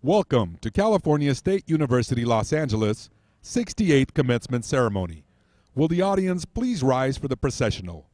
Welcome to California State University, Los Angeles, 68th Commencement Ceremony. Will the audience please rise for the processional?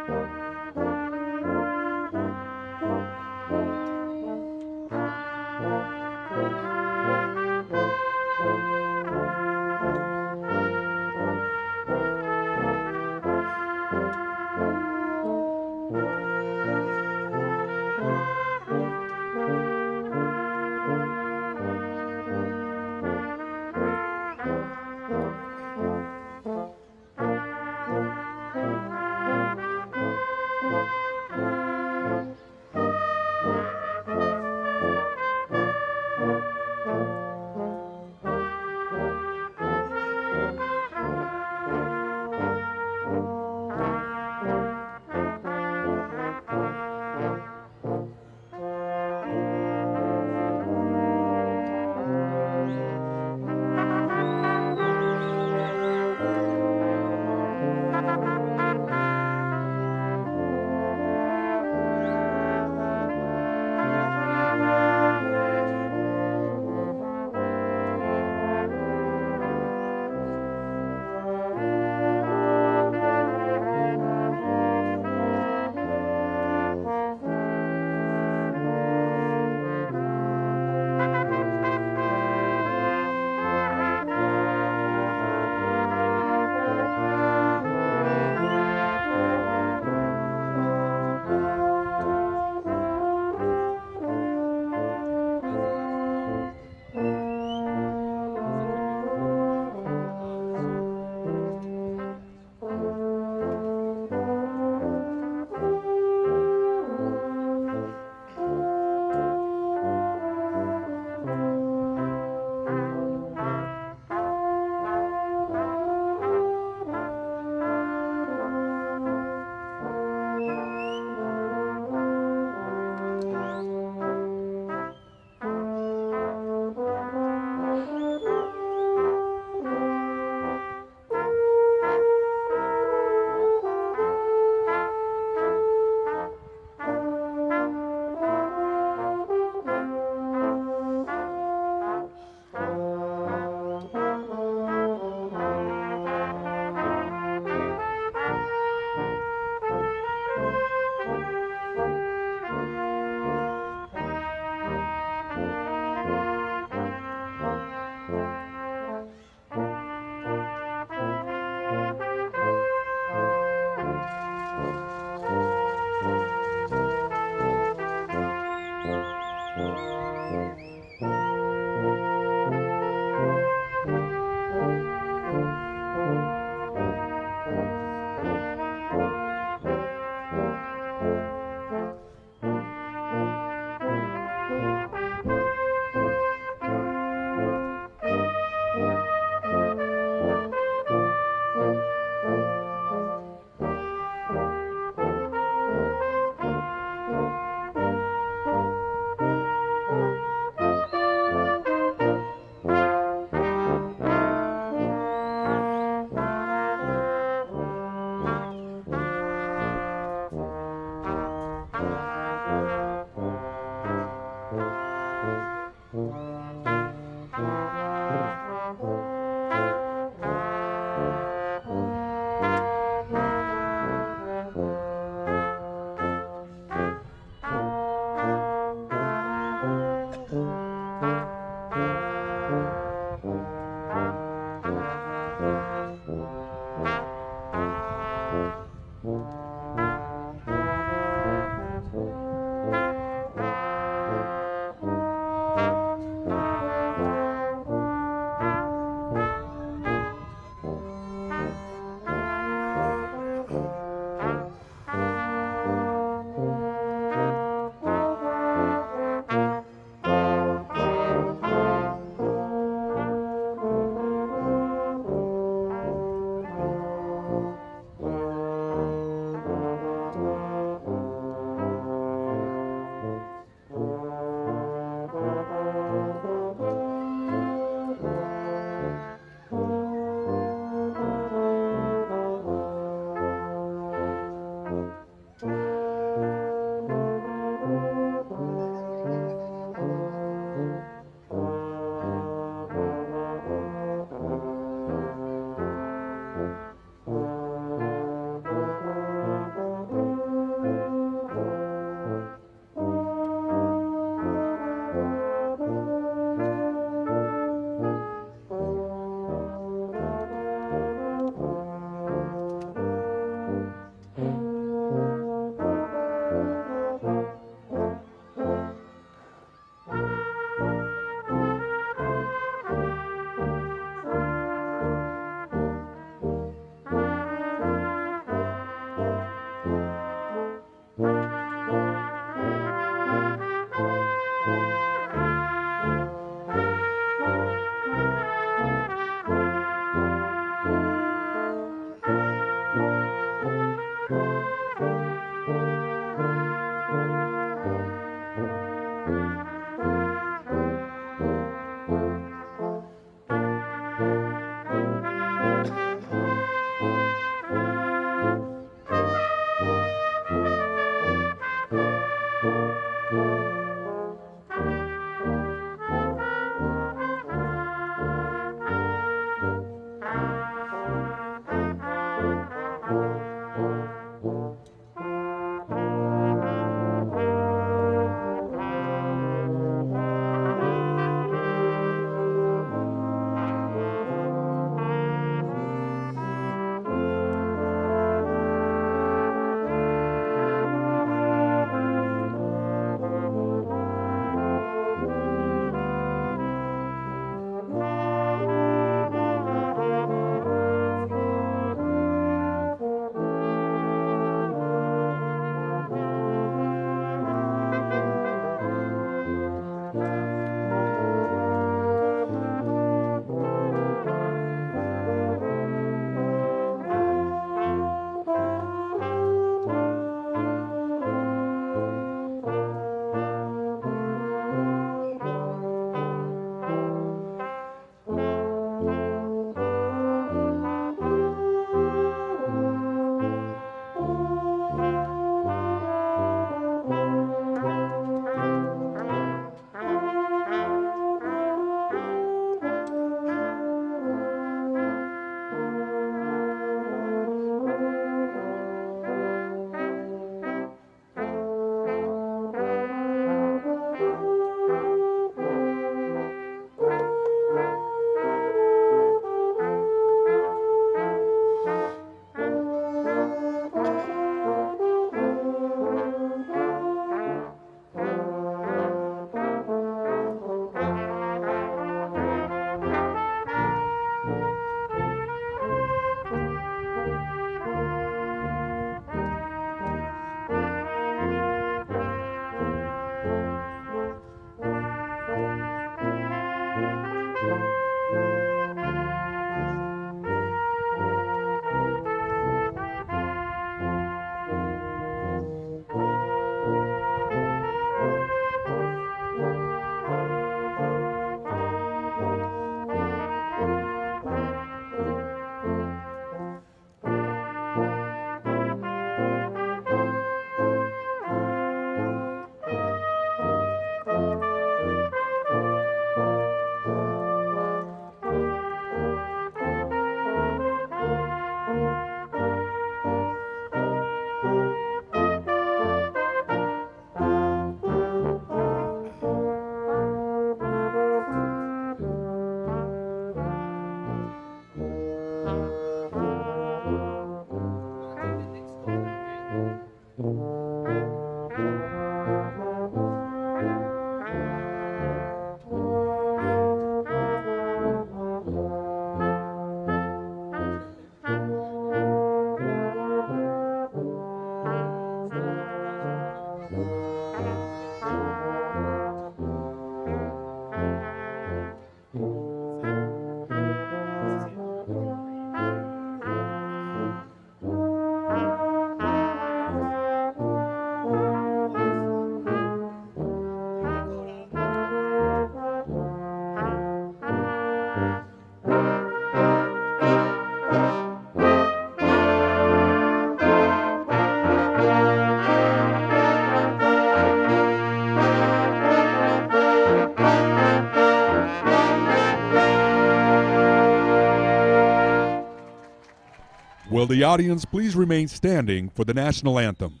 Will the audience please remain standing for the national anthem?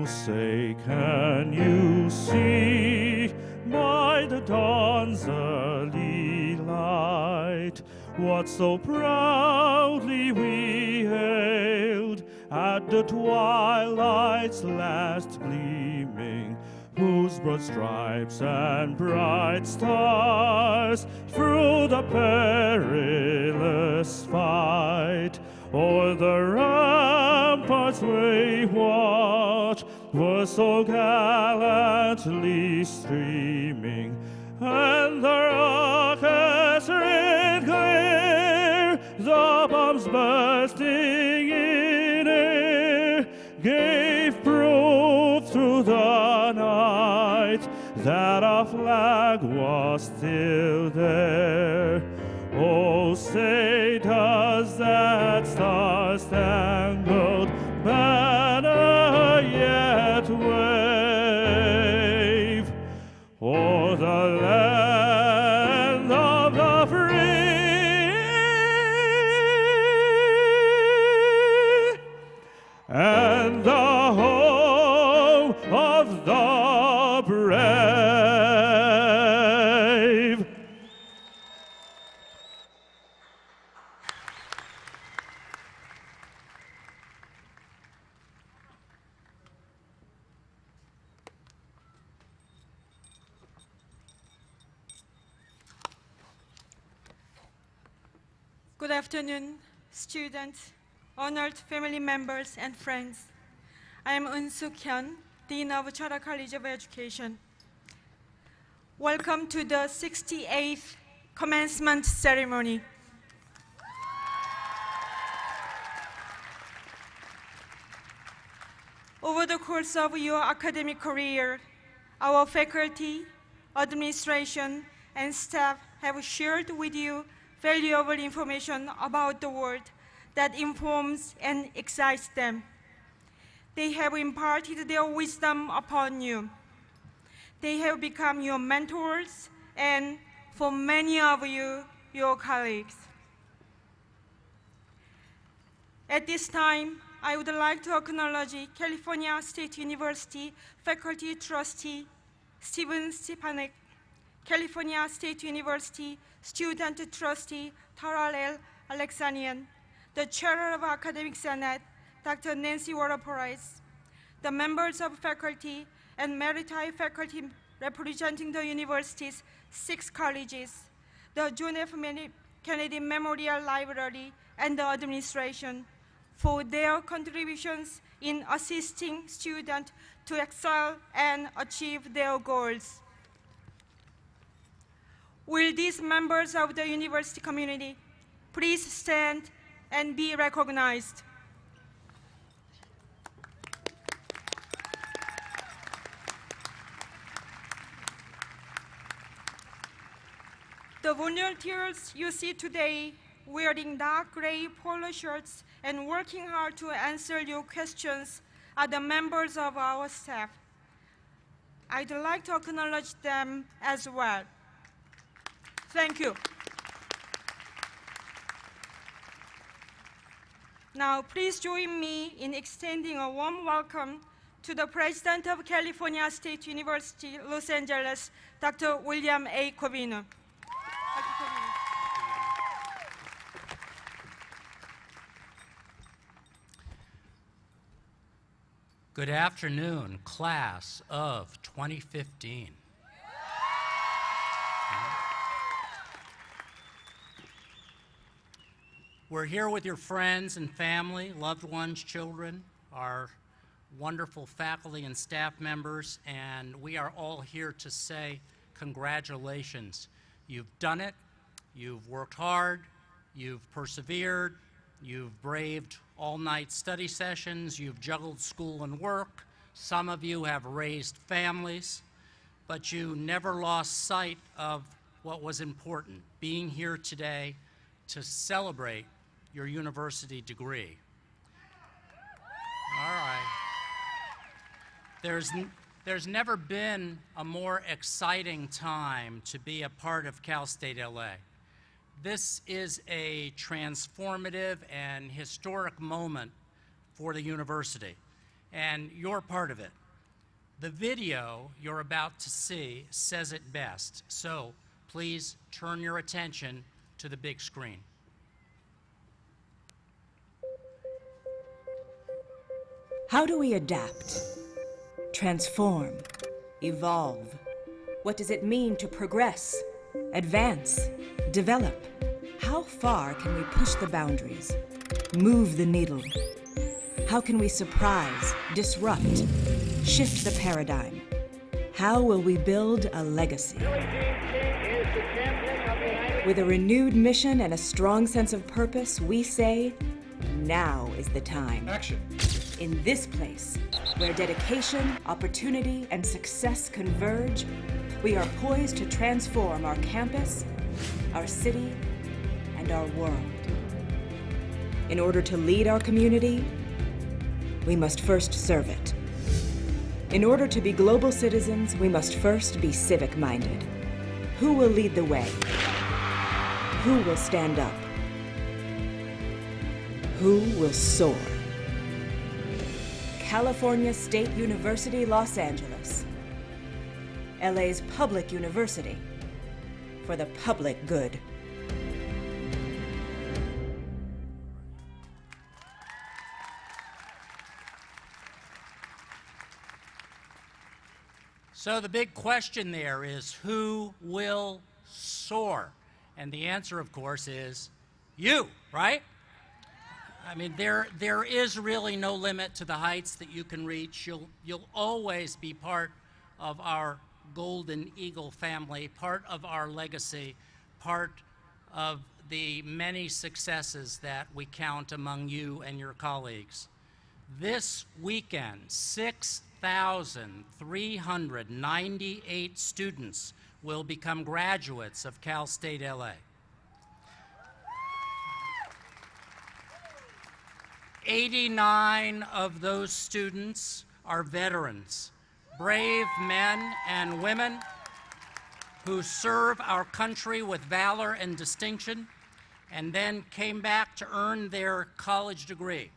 Say, can you see by the dawn's early light what so proudly we hailed at the twilight's last gleaming, whose broad stripes and bright stars through the perilous fight o'er the ramparts we watch were so gallantly streaming, and the rockets red glare, the bombs bursting in air, gave proof through the night that our flag was still there. Oh, say does that star-spangled banner yet wave o'er the land of the free and the home of the brave? Good afternoon, students, honored family members, and friends. I am Eun-Suk Hyun, Dean of Charter College of Education. Welcome to the 68th Commencement ceremony. Over the course of your academic career, our faculty, administration, and staff have shared with you valuable information about the world that informs and excites them. They have imparted their wisdom upon you. They have become your mentors and, for many of you, your colleagues. At this time, I would like to acknowledge California State University Faculty Trustee Steven Stepanek, California State University Student Trustee Tara L. Alexanian, the Chair of Academic Senate, Dr. Nancy Water-Perez, the members of faculty and maritime faculty representing the university's 6 colleges, the John F. Kennedy Memorial Library, and the administration for their contributions in assisting students to excel and achieve their goals. Will these members of the university community please stand and be recognized? The volunteers you see today wearing dark gray polo shirts and working hard to answer your questions are the members of our staff. I'd like to acknowledge them as well. Thank you. Now, please join me in extending a warm welcome to the President of California State University, Los Angeles, Dr. William A. Covino. Good afternoon, class of 2015. We're here with your friends and family, loved ones, children, our wonderful faculty and staff members, and we are all here to say congratulations. You've done it, you've worked hard, you've persevered, you've braved all-night study sessions, you've juggled school and work, some of you have raised families, but you never lost sight of what was important, being here today to celebrate your university degree. All right. There's never been a more exciting time to be a part of Cal State LA. This is a transformative and historic moment for the university, and you're part of it. The video you're about to see says it best, so please turn your attention to the big screen. How do we adapt, transform, evolve? What does it mean to progress, advance, develop? How far can we push the boundaries, move the needle? How can we surprise, disrupt, shift the paradigm? How will we build a legacy? With a renewed mission and a strong sense of purpose, we say, now is the time. Action. In this place, where dedication, opportunity, and success converge, we are poised to transform our campus, our city, and our world. In order to lead our community, we must first serve it. In order to be global citizens, we must first be civic-minded. Who will lead the way? Who will stand up? Who will soar? California State University, Los Angeles. LA's public university for the public good. So the big question there is, who will soar? And the answer, of course, is you, right? I mean, there is really no limit to the heights that you can reach. You'll always be part of our Golden Eagle family, part of our legacy, part of the many successes that we count among you and your colleagues. This weekend, 6,398 students will become graduates of Cal State LA. 89 of those students are veterans, brave men and women who serve our country with valor and distinction, and then came back to earn their college degree.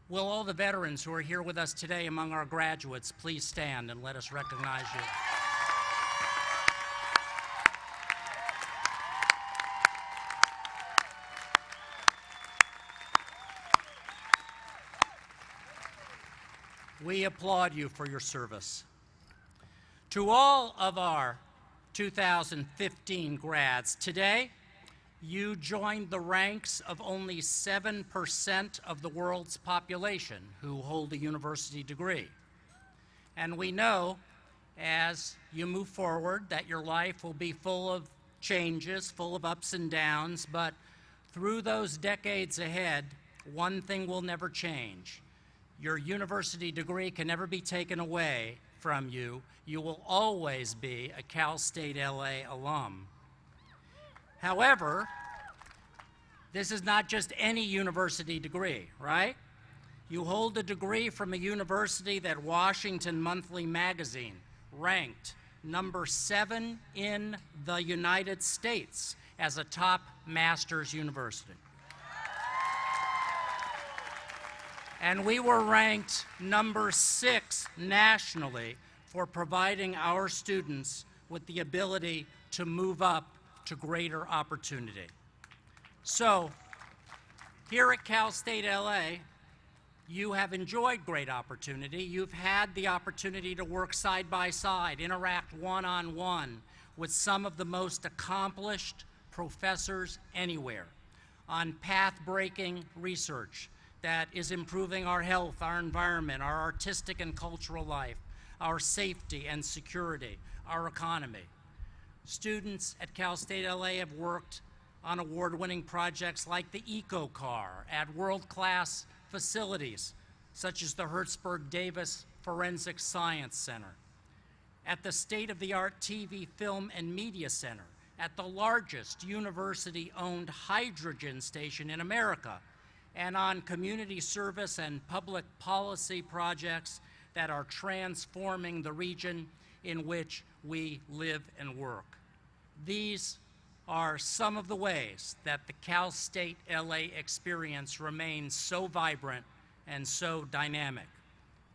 Will all the veterans who are here with us today among our graduates please stand and let us recognize you. We applaud you for your service. To all of our 2015 grads, today you joined the ranks of only 7% of the world's population who hold a university degree. And we know as you move forward that your life will be full of changes, full of ups and downs, but through those decades ahead, one thing will never change. Your university degree can never be taken away from you. You will always be a Cal State LA alum. However, this is not just any university degree, right? You hold a degree from a university that Washington Monthly Magazine ranked number 7 in the United States as a top master's university. And we were ranked number 6 nationally for providing our students with the ability to move up to greater opportunity. So, here at Cal State LA, you have enjoyed great opportunity. You've had the opportunity to work side by side, interact one-on-one with some of the most accomplished professors anywhere on path-breaking research that is improving our health, our environment, our artistic and cultural life, our safety and security, our economy. Students at Cal State LA have worked on award-winning projects like the Eco Car at world-class facilities such as the Hertzberg Davis Forensic Science Center, at the state-of-the-art TV, Film, and Media Center, at the largest university-owned hydrogen station in America, and on community service and public policy projects that are transforming the region in which we live and work. These are some of the ways that the Cal State LA experience remains so vibrant and so dynamic,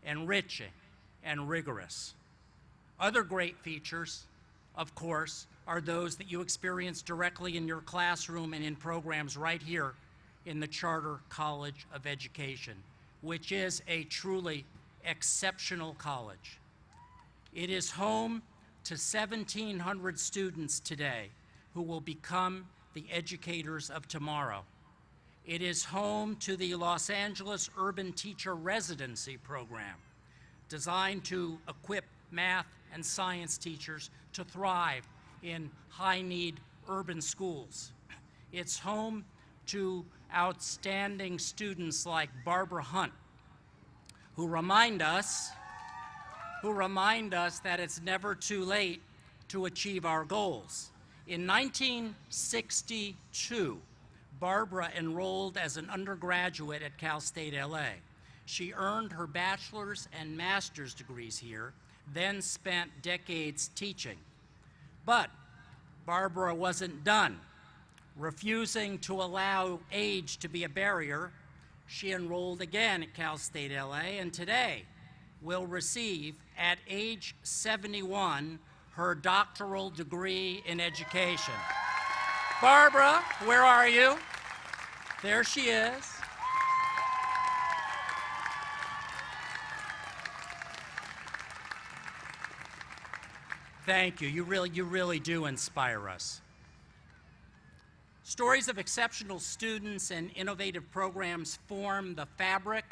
enriching and rigorous. Other great features, of course, are those that you experience directly in your classroom and in programs right here in the Charter College of Education, which is a truly exceptional college. It is home to 1,700 students today who will become the educators of tomorrow. It is home to the Los Angeles Urban Teacher Residency Program, designed to equip math and science teachers to thrive in high-need urban schools. It's home to outstanding students like Barbara Hunt, who remind us that it's never too late to achieve our goals. In 1962, Barbara enrolled as an undergraduate at Cal State LA. She earned her bachelor's and master's degrees here, then spent decades teaching. But Barbara wasn't done. Refusing to allow age to be a barrier, she enrolled again at Cal State LA, and today will receive, at age 71, her doctoral degree in education. Barbara, where are you? There she is. Thank you. You really do inspire us. Stories of exceptional students and innovative programs form the fabric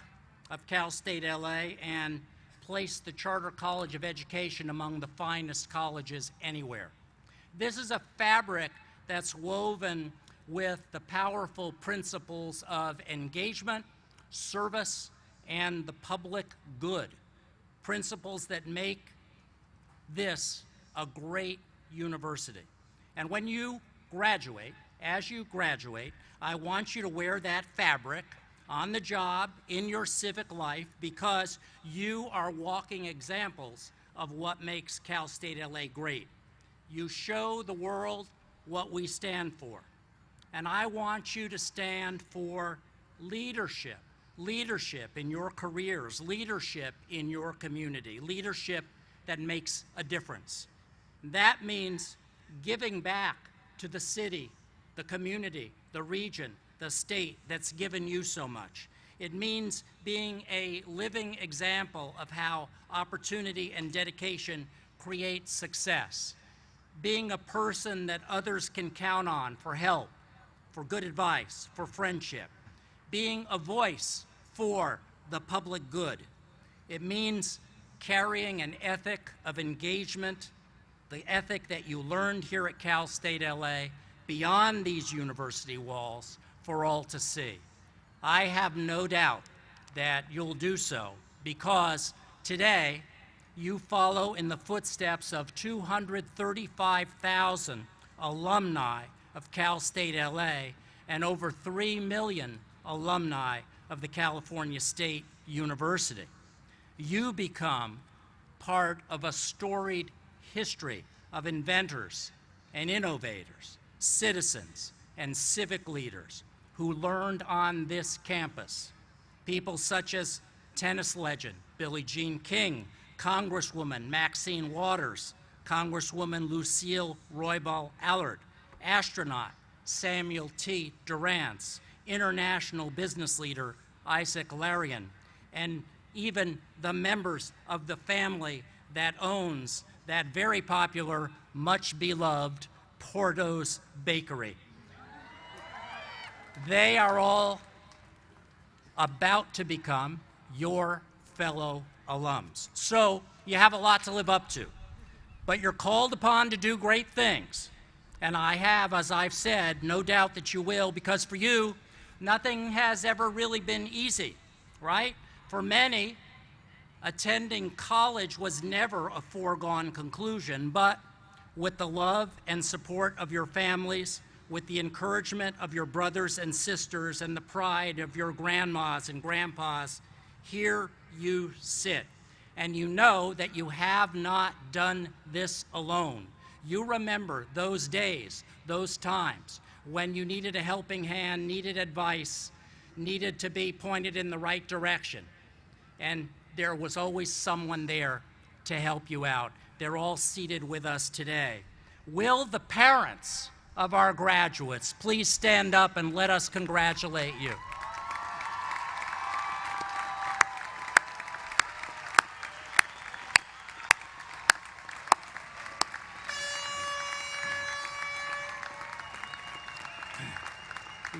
of Cal State LA and place the Charter College of Education among the finest colleges anywhere. This is a fabric that's woven with the powerful principles of engagement, service, and the public good, principles that make this a great university. And when you graduate, as you graduate, I want you to wear that fabric on the job, in your civic life, because you are walking examples of what makes Cal State LA great. You show the world what we stand for. And I want you to stand for leadership. Leadership in your careers, leadership in your community, leadership that makes a difference. That means giving back to the city, the community, the region, the state that's given you so much. It means being a living example of how opportunity and dedication create success. Being a person that others can count on for help, for good advice, for friendship. Being a voice for the public good. It means carrying an ethic of engagement, the ethic that you learned here at Cal State LA, beyond these university walls for all to see. I have no doubt that you'll do so because today you follow in the footsteps of 235,000 alumni of Cal State LA and over 3 million alumni of the California State University. You become part of a storied history of inventors and innovators, citizens and civic leaders who learned on this campus. People such as tennis legend Billie Jean King, Congresswoman Maxine Waters, Congresswoman Lucille Roybal Allard, astronaut Samuel T. Durance, international business leader Isaac Larian, and even the members of the family that owns that very popular, much beloved Porto's Bakery. They are all about to become your fellow alums. So you have a lot to live up to, but you're called upon to do great things. And I have, as I've said, no doubt that you will, because for you, nothing has ever really been easy, right? For many, attending college was never a foregone conclusion, but with the love and support of your families, with the encouragement of your brothers and sisters, and the pride of your grandmas and grandpas, here you sit. And you know that you have not done this alone. You remember those days, those times, when you needed a helping hand, needed advice, needed to be pointed in the right direction. And there was always someone there to help you out. They're all seated with us today. Will the parents of our graduates please stand up and let us congratulate you?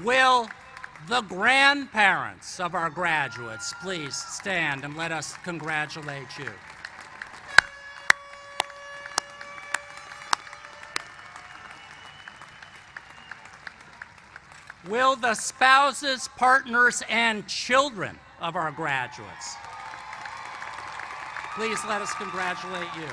Will the grandparents of our graduates please stand and let us congratulate you? Will the spouses, partners, and children of our graduates please let us congratulate you?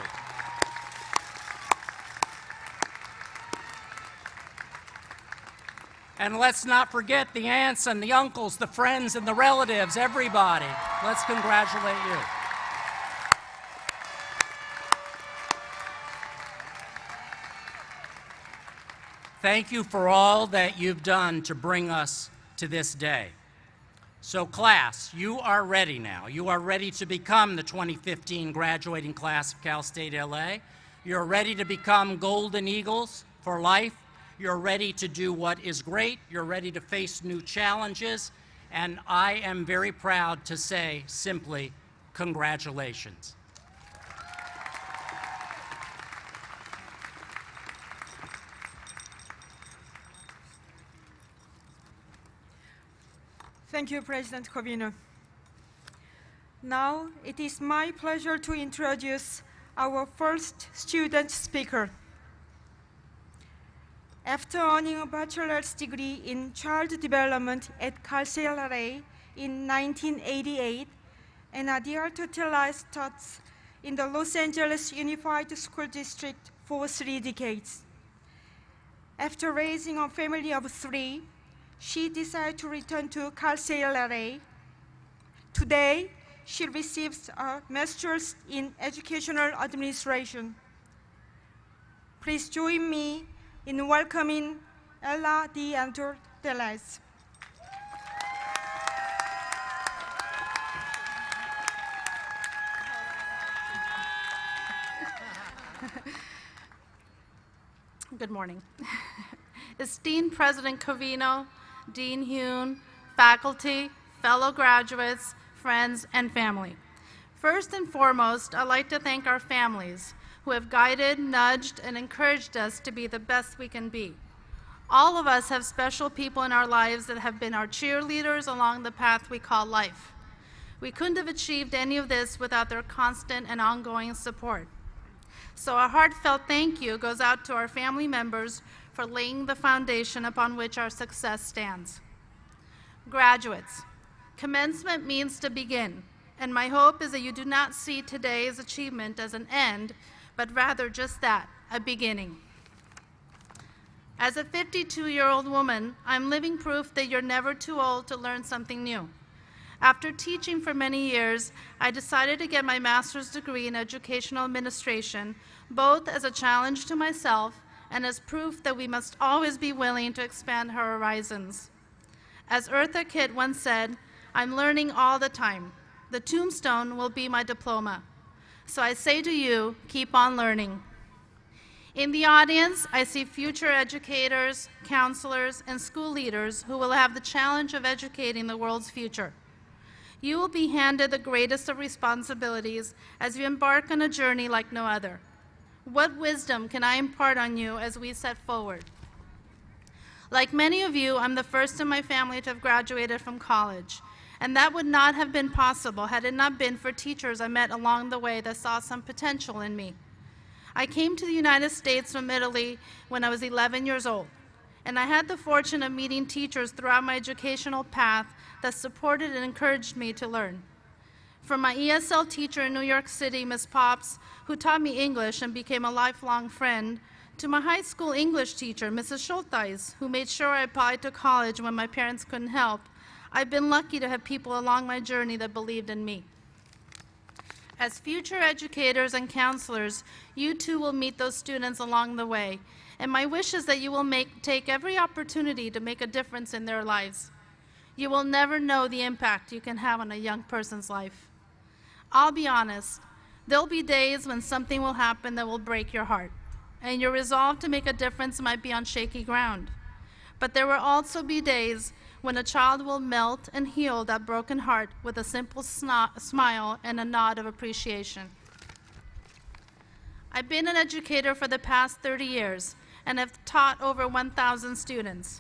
And let's not forget the aunts and the uncles, the friends and the relatives, everybody. Let's congratulate you. Thank you for all that you've done to bring us to this day. So class, you are ready now. You are ready to become the 2015 graduating class of Cal State LA. You're ready to become Golden Eagles for life. You're ready to do what is great. You're ready to face new challenges. And I am very proud to say simply, congratulations. Thank you, President Covino. Now it is my pleasure to introduce our first student speaker. After earning a bachelor's degree in child development at Cal State LA in 1988 and adulterated studies in the Los Angeles Unified School District for 3 decades. After raising a family of 3, she decided to return to Cal State LA. Today, she receives a master's in educational administration. Please join me in welcoming Ella D. Antorteles. Good morning. Esteemed President Covino, Dean Hune, faculty, fellow graduates, friends, and family. First and foremost, I'd like to thank our families who have guided, nudged, and encouraged us to be the best we can be. All of us have special people in our lives that have been our cheerleaders along the path we call life. We couldn't have achieved any of this without their constant and ongoing support. So a heartfelt thank you goes out to our family members for laying the foundation upon which our success stands. Graduates, commencement means to begin, and my hope is that you do not see today's achievement as an end, but rather just that, a beginning. As a 52-year-old woman, I'm living proof that you're never too old to learn something new. After teaching for many years, I decided to get my master's degree in educational administration, both as a challenge to myself and as proof that we must always be willing to expand our horizons. As Eartha Kitt once said, I'm learning all the time. The tombstone will be my diploma. So I say to you, keep on learning. In the audience, I see future educators, counselors, and school leaders who will have the challenge of educating the world's future. You will be handed the greatest of responsibilities as you embark on a journey like no other. What wisdom can I impart on you as we set forward? Like many of you, I'm the first in my family to have graduated from college, and that would not have been possible had it not been for teachers I met along the way that saw some potential in me. I came to the United States from Italy when I was 11 years old, and I had the fortune of meeting teachers throughout my educational path that supported and encouraged me to learn. From my ESL teacher in New York City, Ms. Pops, who taught me English and became a lifelong friend, to my high school English teacher, Mrs. Schultheis, who made sure I applied to college when my parents couldn't help, I've been lucky to have people along my journey that believed in me. As future educators and counselors, you too will meet those students along the way, and my wish is that you will take every opportunity to make a difference in their lives. You will never know the impact you can have on a young person's life. I'll be honest, there'll be days when something will happen that will break your heart, and your resolve to make a difference might be on shaky ground. But there will also be days when a child will melt and heal that broken heart with a simple smile and a nod of appreciation. I've been an educator for the past 30 years and have taught over 1,000 students.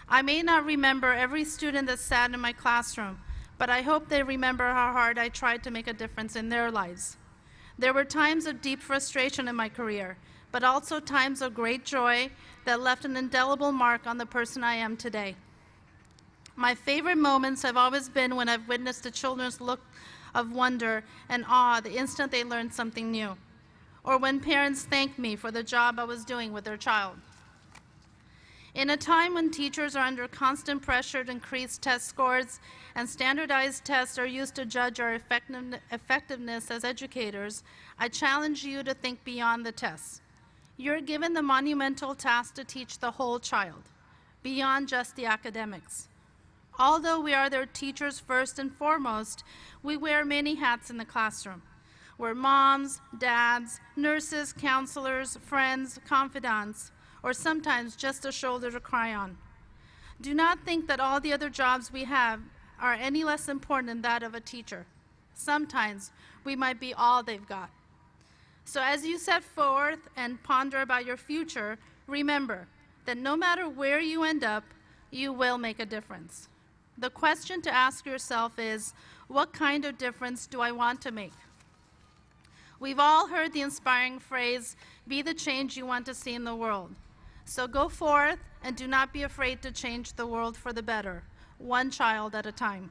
I may not remember every student that sat in my classroom, but I hope they remember how hard I tried to make a difference in their lives. There were times of deep frustration in my career, but also times of great joy that left an indelible mark on the person I am today. My favorite moments have always been when I've witnessed the children's look of wonder and awe the instant they learned something new, or when parents thanked me for the job I was doing with their child. In a time when teachers are under constant pressure to increase test scores and standardized tests are used to judge our effectiveness as educators, I challenge you to think beyond the tests. You're given the monumental task to teach the whole child, beyond just the academics. Although we are their teachers first and foremost, we wear many hats in the classroom. We're moms, dads, nurses, counselors, friends, confidants, or sometimes just a shoulder to cry on. Do not think that all the other jobs we have are any less important than that of a teacher. Sometimes we might be all they've got. So as you set forth and ponder about your future, remember that no matter where you end up, you will make a difference. The question to ask yourself is, what kind of difference do I want to make? We've all heard the inspiring phrase, be the change you want to see in the world. So go forth and do not be afraid to change the world for the better, one child at a time.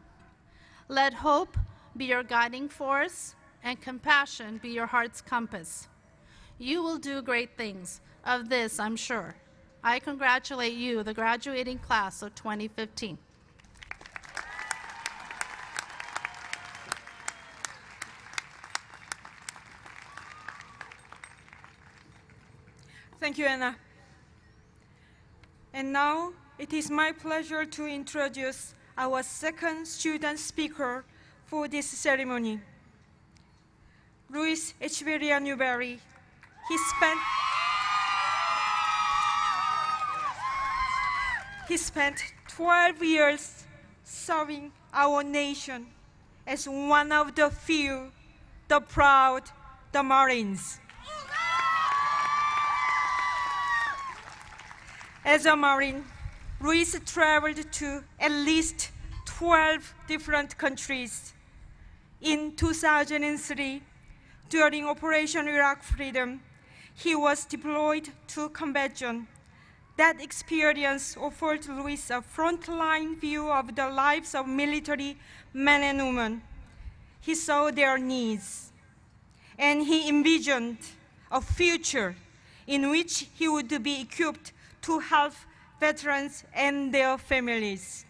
Let hope be your guiding force and compassion be your heart's compass. You will do great things. Of this, I'm sure. I congratulate you, the graduating class of 2015. Thank you, Anna. And now it is my pleasure to introduce our second student speaker for this ceremony, Luis Echeverria Newberry. He spent 12 years serving our nation as one of the few, the proud, the Marines. As a Marine, Luis traveled to at least 12 different countries. In 2003, during Operation Iraq Freedom, he was deployed to Commencement. That experience offered Luis a frontline view of the lives of military men and women. He saw their needs, and he envisioned a future in which he would be equipped to help veterans and their families.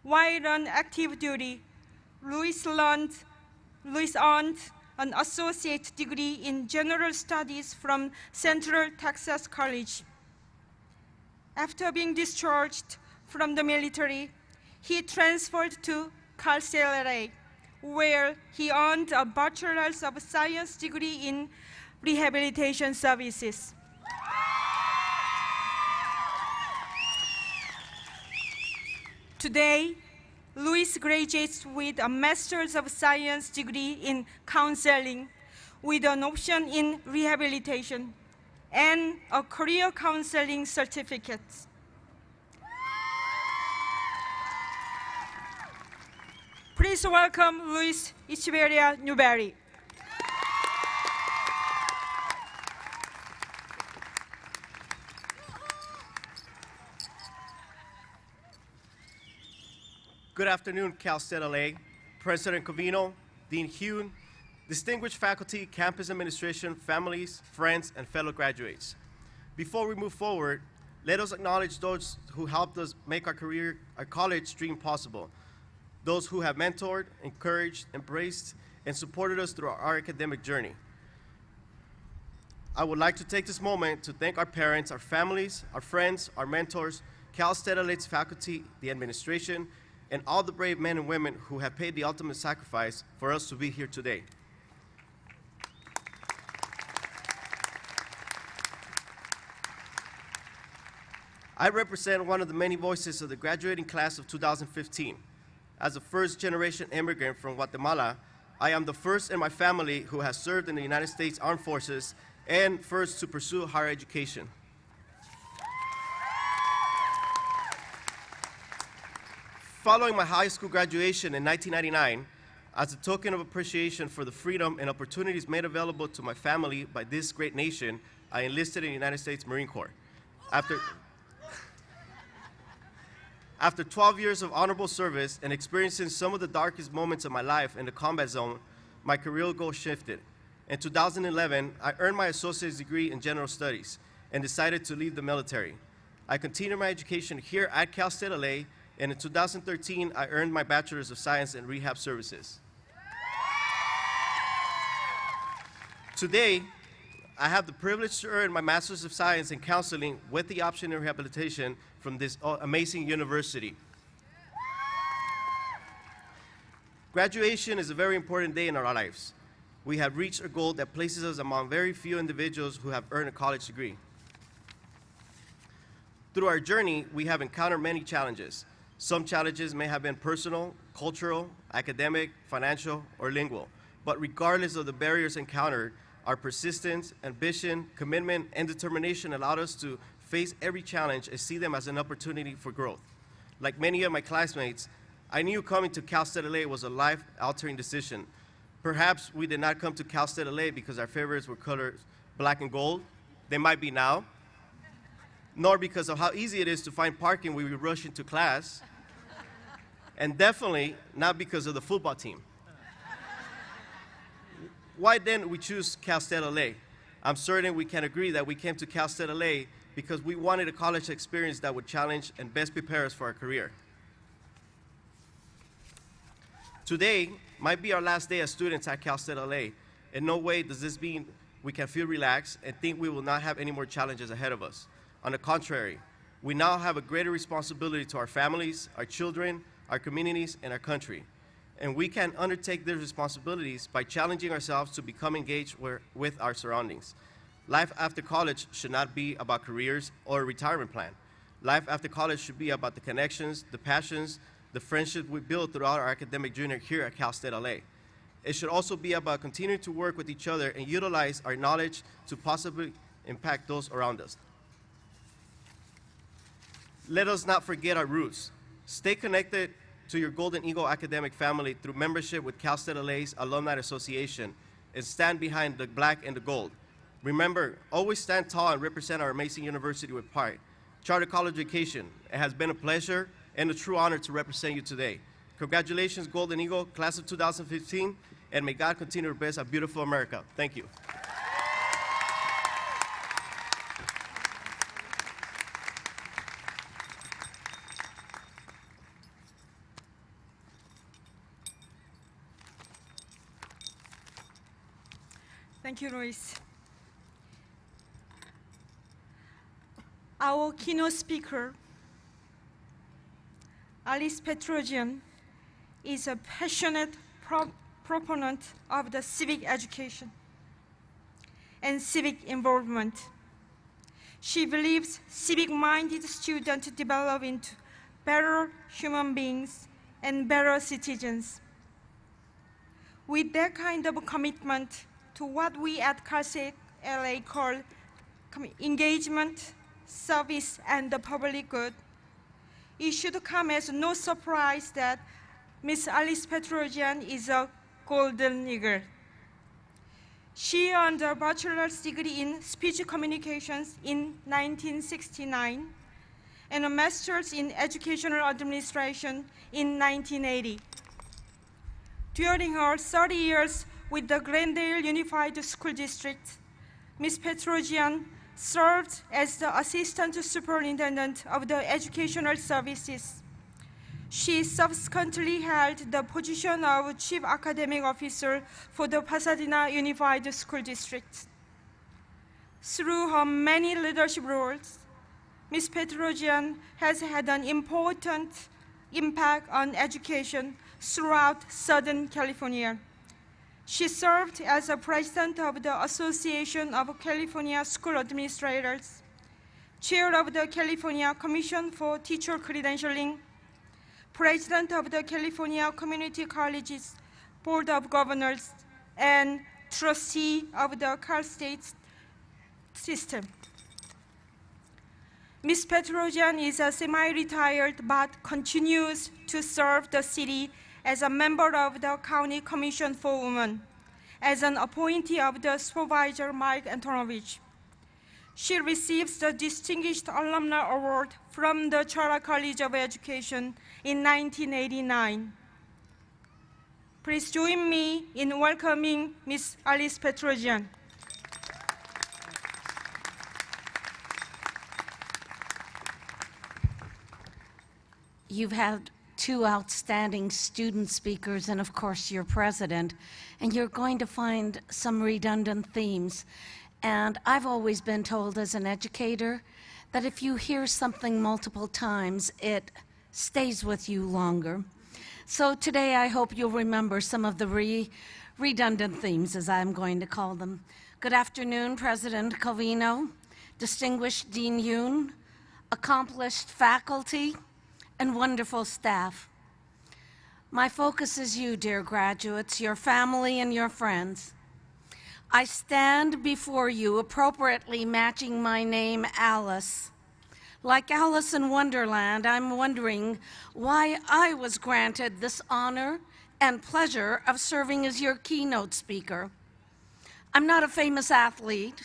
While on active duty, Luis earned an associate degree in general studies from Central Texas College. After being discharged from the military, he transferred to Cal State, where he earned a Bachelor of Science degree in Rehabilitation Services. Today, Luis graduates with a Master's of Science degree in counseling with an option in rehabilitation and a career counseling certificate. Please welcome Luis Echeverria Newberry. Good afternoon, Cal State LA, President Covino, Dean Hune, distinguished faculty, campus administration, families, friends, and fellow graduates. Before we move forward, let us acknowledge those who helped us make our college dream possible, those who have mentored, encouraged, embraced, and supported us through our academic journey. I would like to take this moment to thank our parents, our families, our friends, our mentors, Cal State LA's faculty, the administration, and all the brave men and women who have paid the ultimate sacrifice for us to be here today. I represent one of the many voices of the graduating class of 2015. As a first-generation immigrant from Guatemala, I am the first in my family who has served in the United States Armed Forces and first to pursue higher education. Following my high school graduation in 1999, as a token of appreciation for the freedom and opportunities made available to my family by this great nation, I enlisted in the United States Marine Corps. After 12 years of honorable service and experiencing some of the darkest moments of my life in the combat zone, my career goal shifted. In 2011, I earned my associate's degree in general studies and decided to leave the military. I continued my education here at Cal State LA, and in 2013, I earned my Bachelor's of Science in Rehab Services. Today, I have the privilege to earn my Master's of Science in Counseling with the option in rehabilitation from this amazing university. Graduation is a very important day in our lives. We have reached a goal that places us among very few individuals who have earned a college degree. Through our journey, we have encountered many challenges. Some challenges may have been personal, cultural, academic, financial, or lingual. But regardless of the barriers encountered, our persistence, ambition, commitment, and determination allowed us to face every challenge and see them as an opportunity for growth. Like many of my classmates, I knew coming to Cal State LA was a life-altering decision. Perhaps we did not come to Cal State LA because our favorites were colored black and gold. They might be now. Nor because of how easy it is to find parking when we rush into class. And definitely not because of the football team. Why then we choose Cal State LA? I'm certain we can agree that we came to Cal State LA because we wanted a college experience that would challenge and best prepare us for our career. Today might be our last day as students at Cal State LA. In no way does this mean we can feel relaxed and think we will not have any more challenges ahead of us. On the contrary, we now have a greater responsibility to our families, our children, our communities, and our country. And we can undertake these responsibilities by challenging ourselves to become engaged with our surroundings. Life after college should not be about careers or a retirement plan. Life after college should be about the connections, the passions, the friendships we build throughout our academic journey here at Cal State LA. It should also be about continuing to work with each other and utilize our knowledge to possibly impact those around us. Let us not forget our roots. Stay connected to your Golden Eagle academic family through membership with Cal State LA's Alumni Association and stand behind the black and the gold. Remember, always stand tall and represent our amazing university with pride. Charter College Education, it has been a pleasure and a true honor to represent you today. Congratulations, Golden Eagle, class of 2015, and may God continue to bless our beautiful America. Thank you. Thank you, Luis. Our keynote speaker, Alice Petrosian, is a passionate proponent of the civic education and civic involvement. She believes civic-minded students develop into better human beings and better citizens. With that kind of commitment to what we at Cal State LA call engagement, service, and the public good, it should come as no surprise that Ms. Alice Petrosian is a Golden Eagle. She earned a bachelor's degree in speech communications in 1969 and a master's in educational administration in 1980. During her 30 years with the Glendale Unified School District, Ms. Petrosian served as the Assistant Superintendent of the Educational Services. She subsequently held the position of Chief Academic Officer for the Pasadena Unified School District. Through her many leadership roles, Ms. Petrosian has had an important impact on education throughout Southern California. She served as a president of the Association of California School Administrators, chair of the California Commission for Teacher Credentialing, president of the California Community Colleges Board of Governors, and trustee of the Cal State system. Ms. Petrosian is a semi-retired but continues to serve the city as a member of the County Commission for Women, as an appointee of the Supervisor Mike Antonovich. She receives the Distinguished Alumni Award from the Charter College of Education in 1989. Please join me in welcoming Ms. Alice Petrosian. You've had two outstanding student speakers and, of course, your president, and you're going to find some redundant themes. And I've always been told as an educator that if you hear something multiple times, it stays with you longer. So today I hope you'll remember some of the redundant themes, as I'm going to call them. Good afternoon, President Covino, distinguished Dean Yoon, accomplished faculty, and wonderful staff. My focus is you, dear graduates, your family and your friends. I stand before you appropriately matching my name, Alice. Like Alice in Wonderland, I'm wondering why I was granted this honor and pleasure of serving as your keynote speaker. I'm not a famous athlete,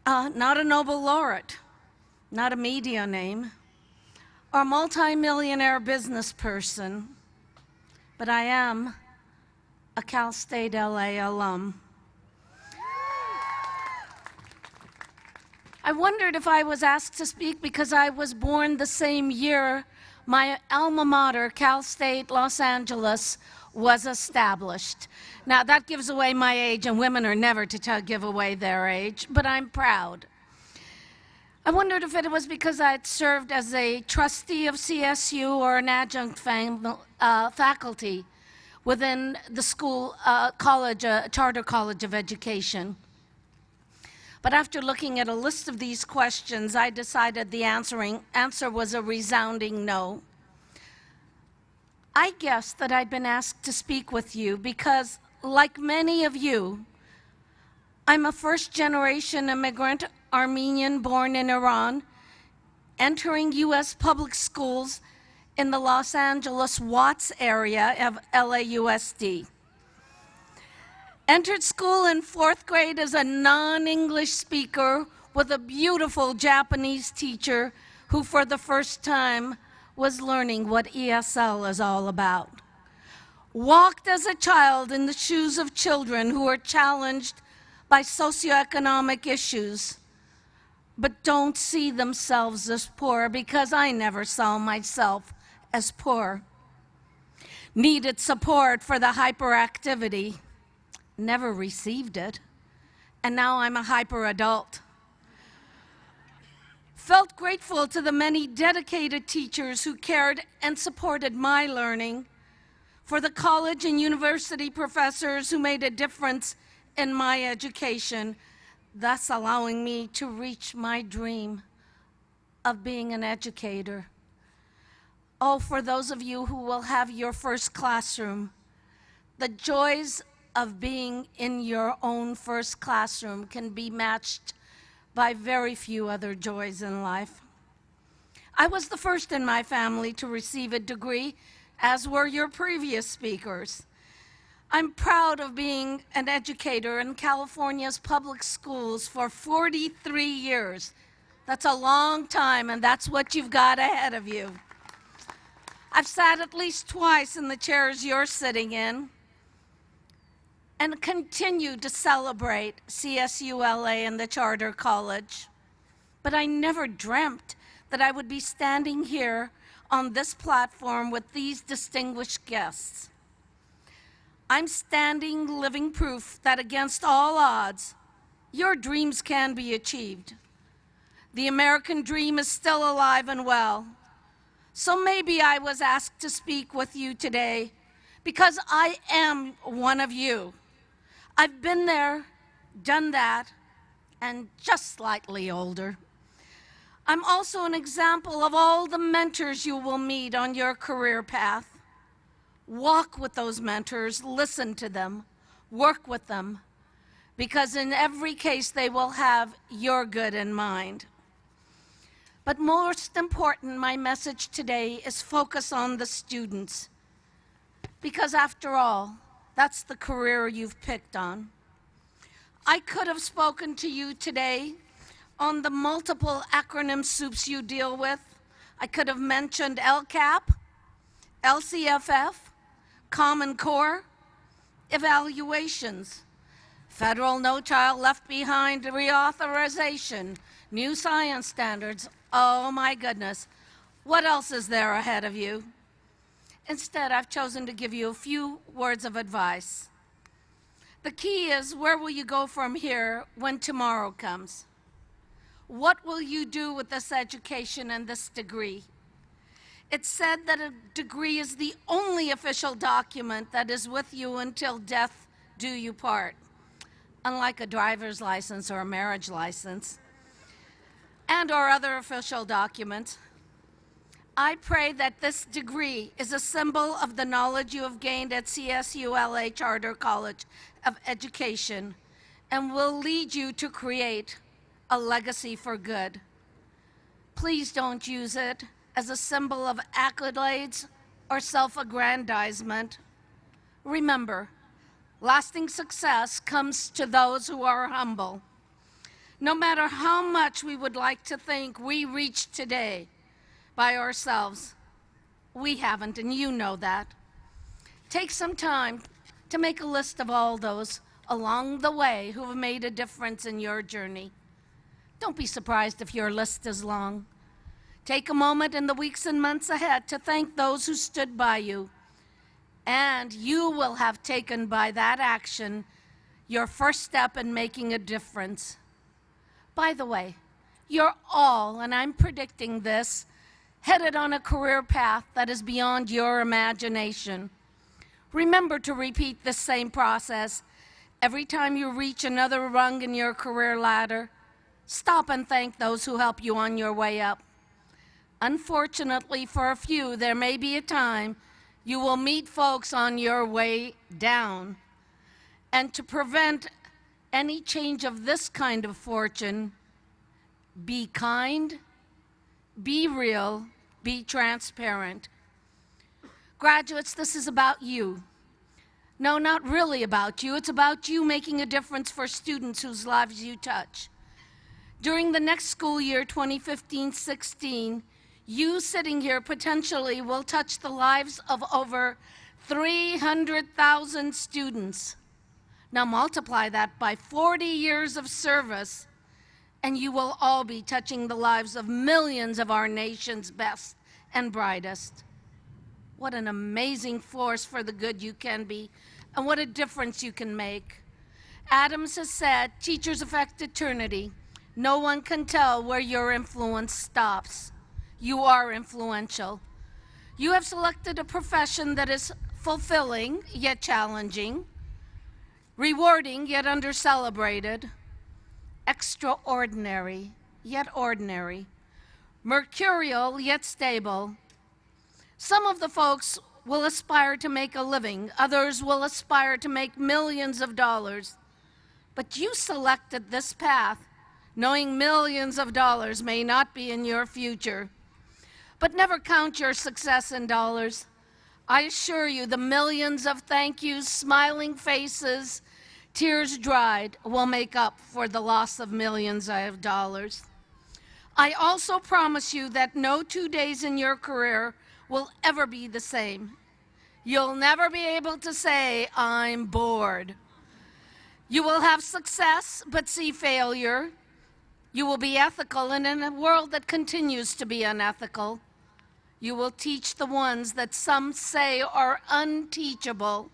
not a Nobel laureate, not a media name, or multi-millionaire business person, but I am a Cal State LA alum. I wondered if I was asked to speak because I was born the same year my alma mater, Cal State Los Angeles, was established. Now that gives away my age, and women are never to give away their age, but I'm proud. I wondered if it was because I'd served as a trustee of CSU or an adjunct faculty within the school college, Charter College of Education. But after looking at a list of these questions, I decided the answer was a resounding no. I guessed that I'd been asked to speak with you because, like many of you, I'm a first-generation immigrant Armenian born in Iran, entering U.S. public schools in the Los Angeles Watts area of LAUSD. Entered school in 4th grade as a non-English speaker with a beautiful Japanese teacher who for the first time was learning what ESL is all about. Walked as a child in the shoes of children who are challenged by socioeconomic issues, but don't see themselves as poor because I never saw myself as poor. Needed support for the hyperactivity, never received it, and now I'm a hyper adult. Felt grateful to the many dedicated teachers who cared and supported my learning, for the college and university professors who made a difference in my education, thus allowing me to reach my dream of being an educator. Oh, for those of you who will have your first classroom, the joys of being in your own first classroom can be matched by very few other joys in life. I was the first in my family to receive a degree, as were your previous speakers. I'm proud of being an educator in California's public schools for 43 years. That's a long time, and that's what you've got ahead of you. I've sat at least twice in the chairs you're sitting in and continue to celebrate CSULA and the Charter College. But I never dreamt that I would be standing here on this platform with these distinguished guests. I'm standing living proof that against all odds, your dreams can be achieved. The American dream is still alive and well. So maybe I was asked to speak with you today because I am one of you. I've been there, done that, and just slightly older. I'm also an example of all the mentors you will meet on your career path. Walk with those mentors, listen to them, work with them, because in every case they will have your good in mind. But most important, my message today is focus on the students, because after all, that's the career you've picked on. I could have spoken to you today on the multiple acronym soups you deal with. I could have mentioned LCAP, LCFF, Common Core, evaluations, federal No Child Left Behind reauthorization, new science standards. Oh my goodness, what else is there ahead of you? Instead, I've chosen to give you a few words of advice. The key is, where will you go from here when tomorrow comes? What will you do with this education and this degree? It's said that a degree is the only official document that is with you until death do you part, unlike a driver's license or a marriage license, and or other official documents. I pray that this degree is a symbol of the knowledge you have gained at CSULA Charter College of Education and will lead you to create a legacy for good. Please don't use it as a symbol of accolades or self-aggrandizement. Remember, lasting success comes to those who are humble. No matter how much we would like to think we reached today by ourselves, we haven't, and you know that. Take some time to make a list of all those along the way who have made a difference in your journey. Don't be surprised if your list is long. Take a moment in the weeks and months ahead to thank those who stood by you, and you will have taken by that action your first step in making a difference. By the way, you're all, and I'm predicting this, headed on a career path that is beyond your imagination. Remember to repeat the same process every time you reach another rung in your career ladder. Stop and thank those who help you on your way up. Unfortunately, for a few, there may be a time you will meet folks on your way down. And to prevent any change of this kind of fortune, be kind, be real, be transparent. Graduates, this is about you. No, not really about you. It's about you making a difference for students whose lives you touch. During the next school year, 2015-16, you sitting here potentially will touch the lives of over 300,000 students. Now multiply that by 40 years of service, and you will all be touching the lives of millions of our nation's best and brightest. What an amazing force for the good you can be, and what a difference you can make. Adams has said, teachers affect eternity. No one can tell where your influence stops. You are influential. You have selected a profession that is fulfilling, yet challenging, rewarding, yet under-celebrated, extraordinary, yet ordinary, mercurial, yet stable. Some of the folks will aspire to make a living. Others will aspire to make millions of dollars. But you selected this path, knowing millions of dollars may not be in your future. But never count your success in dollars. I assure you the millions of thank yous, smiling faces, tears dried will make up for the loss of millions of dollars. I also promise you that no 2 days in your career will ever be the same. You'll never be able to say, I'm bored. You will have success, but see failure. You will be ethical, and in a world that continues to be unethical, you will teach the ones that some say are unteachable.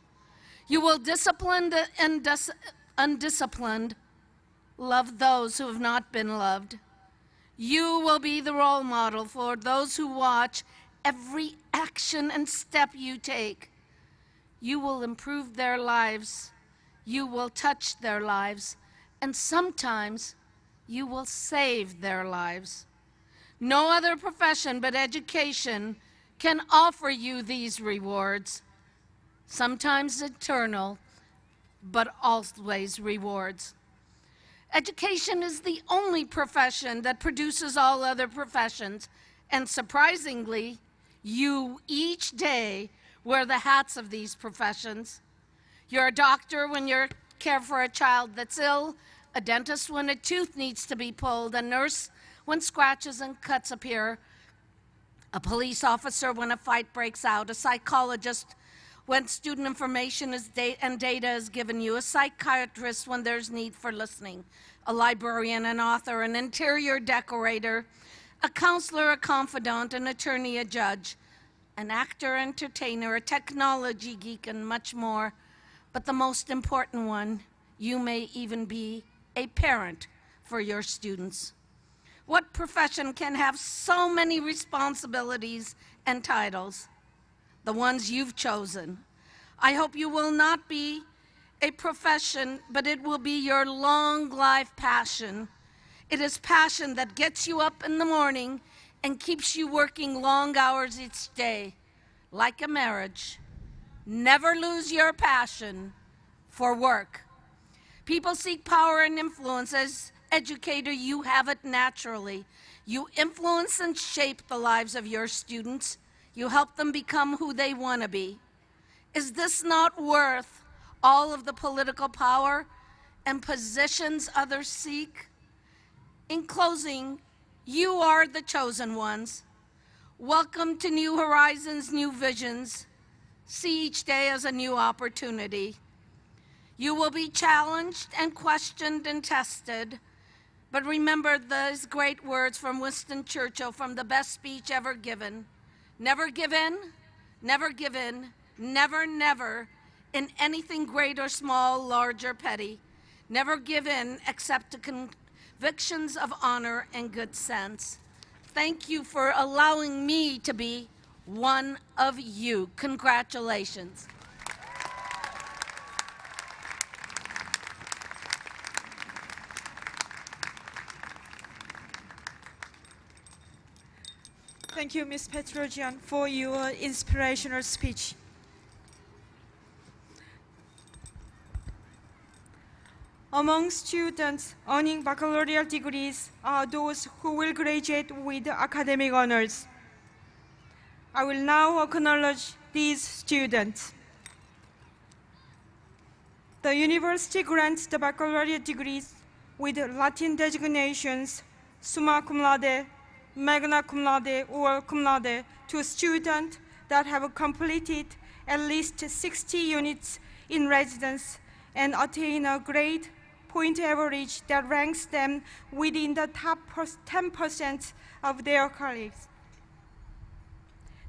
You will discipline the undisciplined, love those who have not been loved. You will be the role model for those who watch every action and step you take. You will improve their lives. You will touch their lives. And sometimes you will save their lives. No other profession but education can offer you these rewards. Sometimes eternal, but always rewards. Education is the only profession that produces all other professions, and surprisingly, you each day wear the hats of these professions. You're a doctor when you care for a child that's ill, a dentist when a tooth needs to be pulled, a nurse when scratches and cuts appear, a police officer when a fight breaks out, a psychologist when student information and data is given you, a psychiatrist when there's need for listening, a librarian, an author, an interior decorator, a counselor, a confidant, an attorney, a judge, an actor, entertainer, a technology geek, and much more. But the most important one, you may even be a parent for your students. What profession can have so many responsibilities and titles? The ones you've chosen. I hope you will not be a profession, but it will be your long life passion. It is passion that gets you up in the morning and keeps you working long hours each day. Like a marriage, never lose your passion for work. People seek power and influence. As educator, you have it naturally. You influence and shape the lives of your students. You help them become who they want to be. Is this not worth all of the political power and positions others seek? In closing, you are the chosen ones. Welcome to new horizons, new visions. See each day as a new opportunity. You will be challenged and questioned and tested, but remember those great words from Winston Churchill from the best speech ever given. Never give in, never give in, never, never, in anything great or small, large or petty. Never give in except to convictions of honor and good sense. Thank you for allowing me to be one of you. Congratulations. Thank you, Ms. Petrosian, for your inspirational speech. Among students earning baccalaureate degrees are those who will graduate with academic honors. I will now acknowledge these students. The university grants the baccalaureate degrees with Latin designations summa cum laude, magna cum laude, or cum laude to students that have completed at least 60 units in residence and attain a grade point average that ranks them within the top 10% of their colleagues.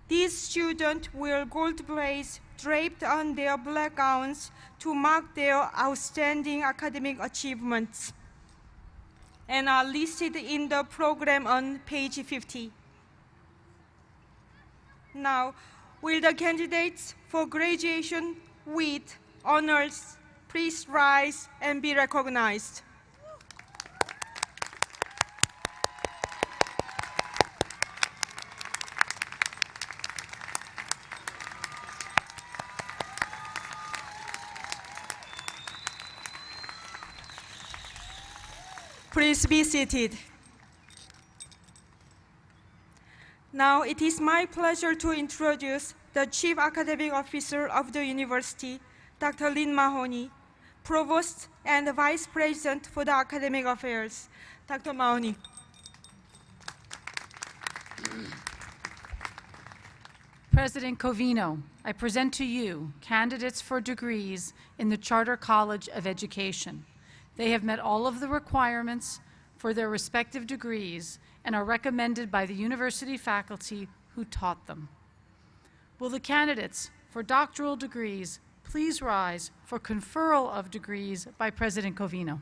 These students wear gold braids draped on their black gowns to mark their outstanding academic achievements and are listed in the program on page 50. Now, will the candidates for graduation with honors please rise and be recognized? Please be seated. Now it is my pleasure to introduce the Chief Academic Officer of the University, Dr. Lynn Mahoney, Provost and Vice President for the Academic Affairs. Dr. Mahoney. President Covino, I present to you candidates for degrees in the Charter College of Education. They have met all of the requirements for their respective degrees and are recommended by the university faculty who taught them. Will the candidates for doctoral degrees please rise for conferral of degrees by President Covino?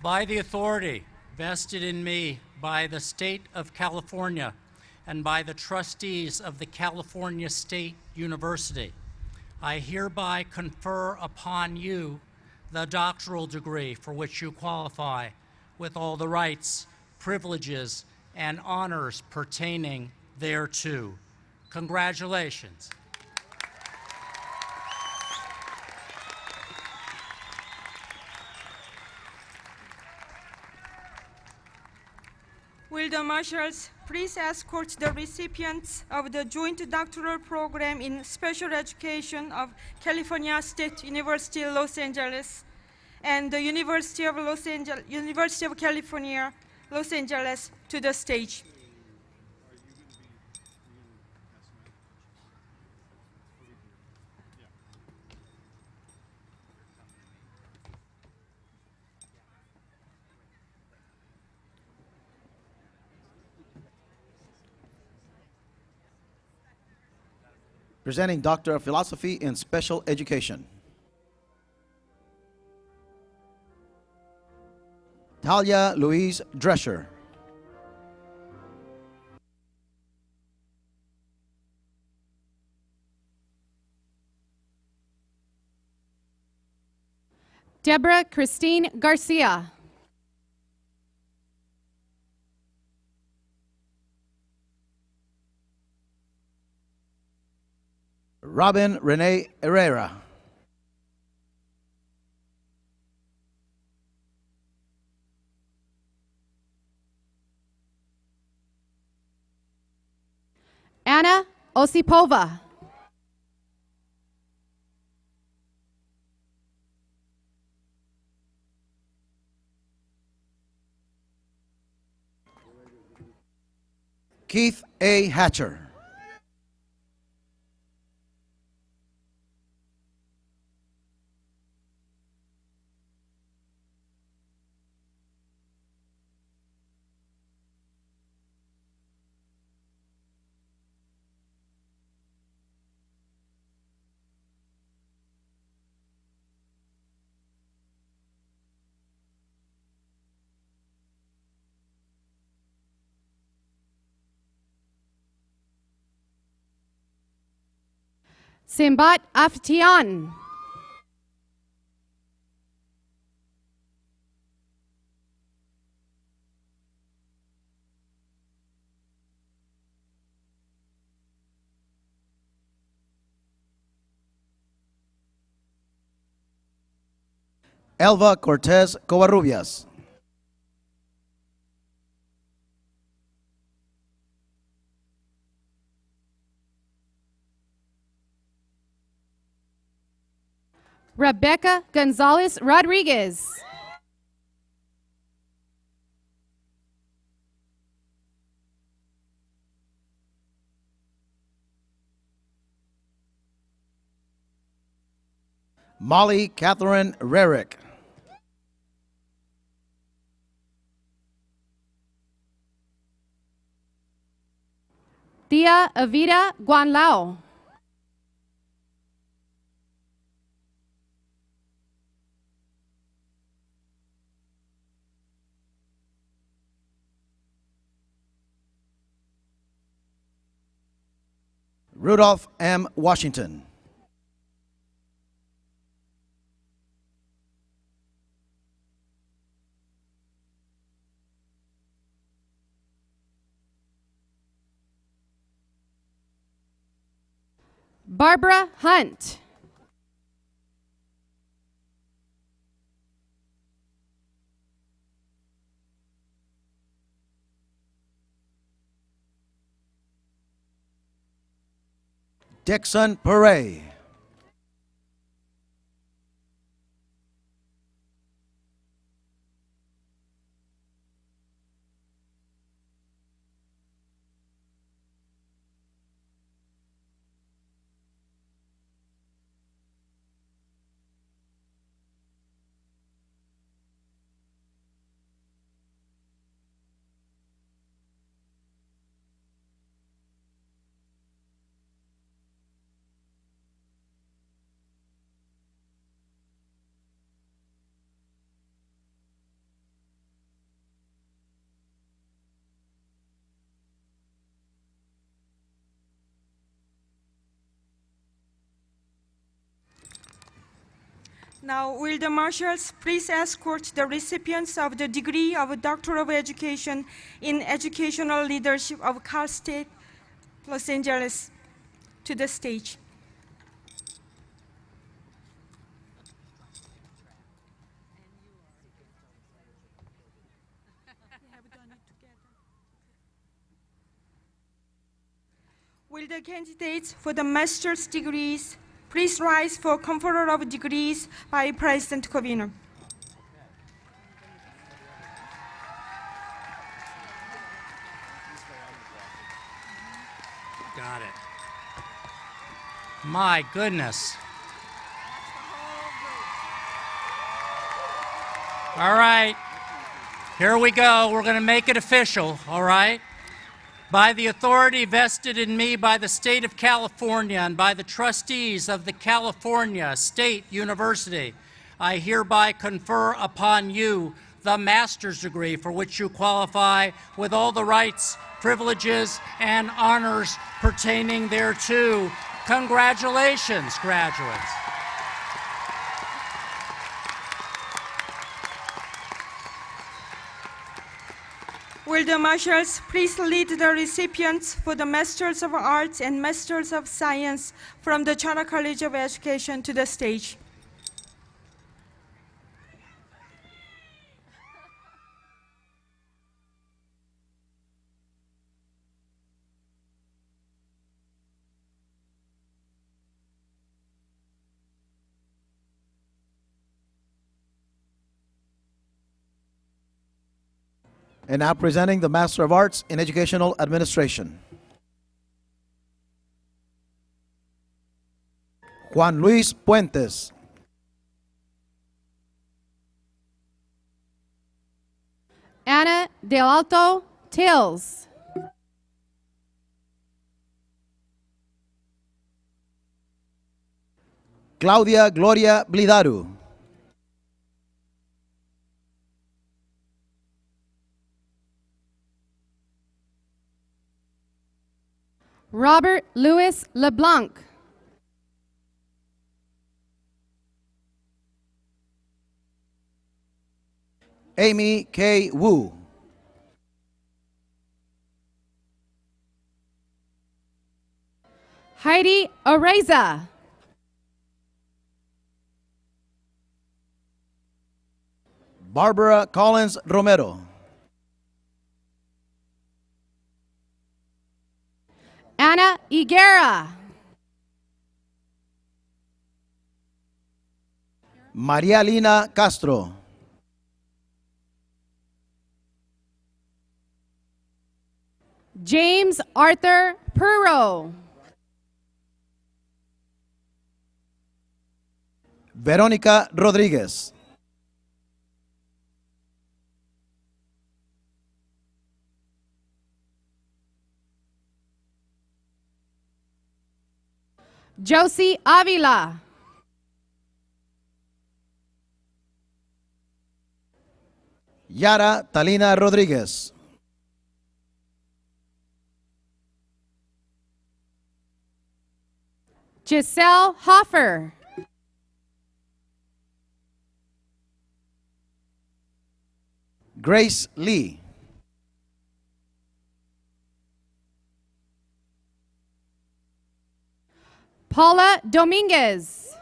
By the authority vested in me by the State of California and by the trustees of the California State University, I hereby confer upon you the doctoral degree for which you qualify, with all the rights, privileges, and honors pertaining thereto. Congratulations. Will the marshals please escort the recipients of the Joint Doctoral Program in Special Education of California State University, Los Angeles, and the University of California, Los Angeles, to the stage. Presenting Doctor of Philosophy in Special Education. Talia Louise Drescher. Deborah Christine Garcia. Robin Renee Herrera. Anna Osipova. Keith A. Hatcher. Simbat Aftian. Elva Cortez Covarrubias. Rebecca Gonzalez Rodriguez. Molly Catherine Rarick. Tia Evita Guanlao. Rudolph M. Washington. Barbara Hunt. Dixon Perret. Now, will the marshals please escort the recipients of the degree of Doctor of Education in Educational Leadership of Cal State, Los Angeles, to the stage. Will the candidates for the master's degrees please rise for conferral of degrees by President Covino. Got it. My goodness. All right. Here we go. We're going to make it official, all right? By the authority vested in me by the state of California and by the trustees of the California State University, I hereby confer upon you the master's degree for which you qualify with all the rights, privileges, and honors pertaining thereto. Congratulations, graduates. Will the marshals please lead the recipients for the Masters of Arts and Masters of Science from the Charter College of Education to the stage. And now presenting the Master of Arts in Educational Administration. Juan Luis Puentes. Ana Del Alto Tills. Claudia Gloria Blidaru. Robert Louis LeBlanc. Amy K. Wu. Heidi Oreza. Barbara Collins Romero. Ana Higuera. María Lina Castro. James Arthur Puro. Verónica Rodríguez. Josie Avila. Yara Talina Rodríguez. Giselle Hoffer. Grace Lee. Paula Dominguez.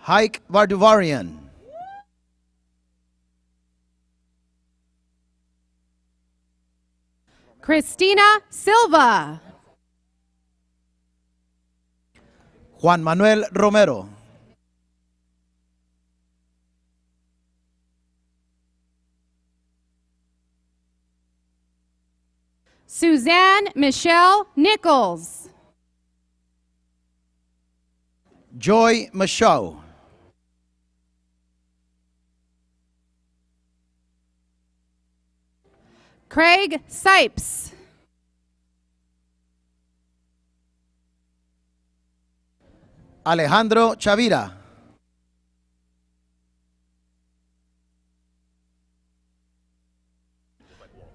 Haik Varduvarian. Christina Silva. Juan Manuel Romero. Suzanne Michelle Nichols. Joy Michaud. Craig Sipes. Alejandro Chavira.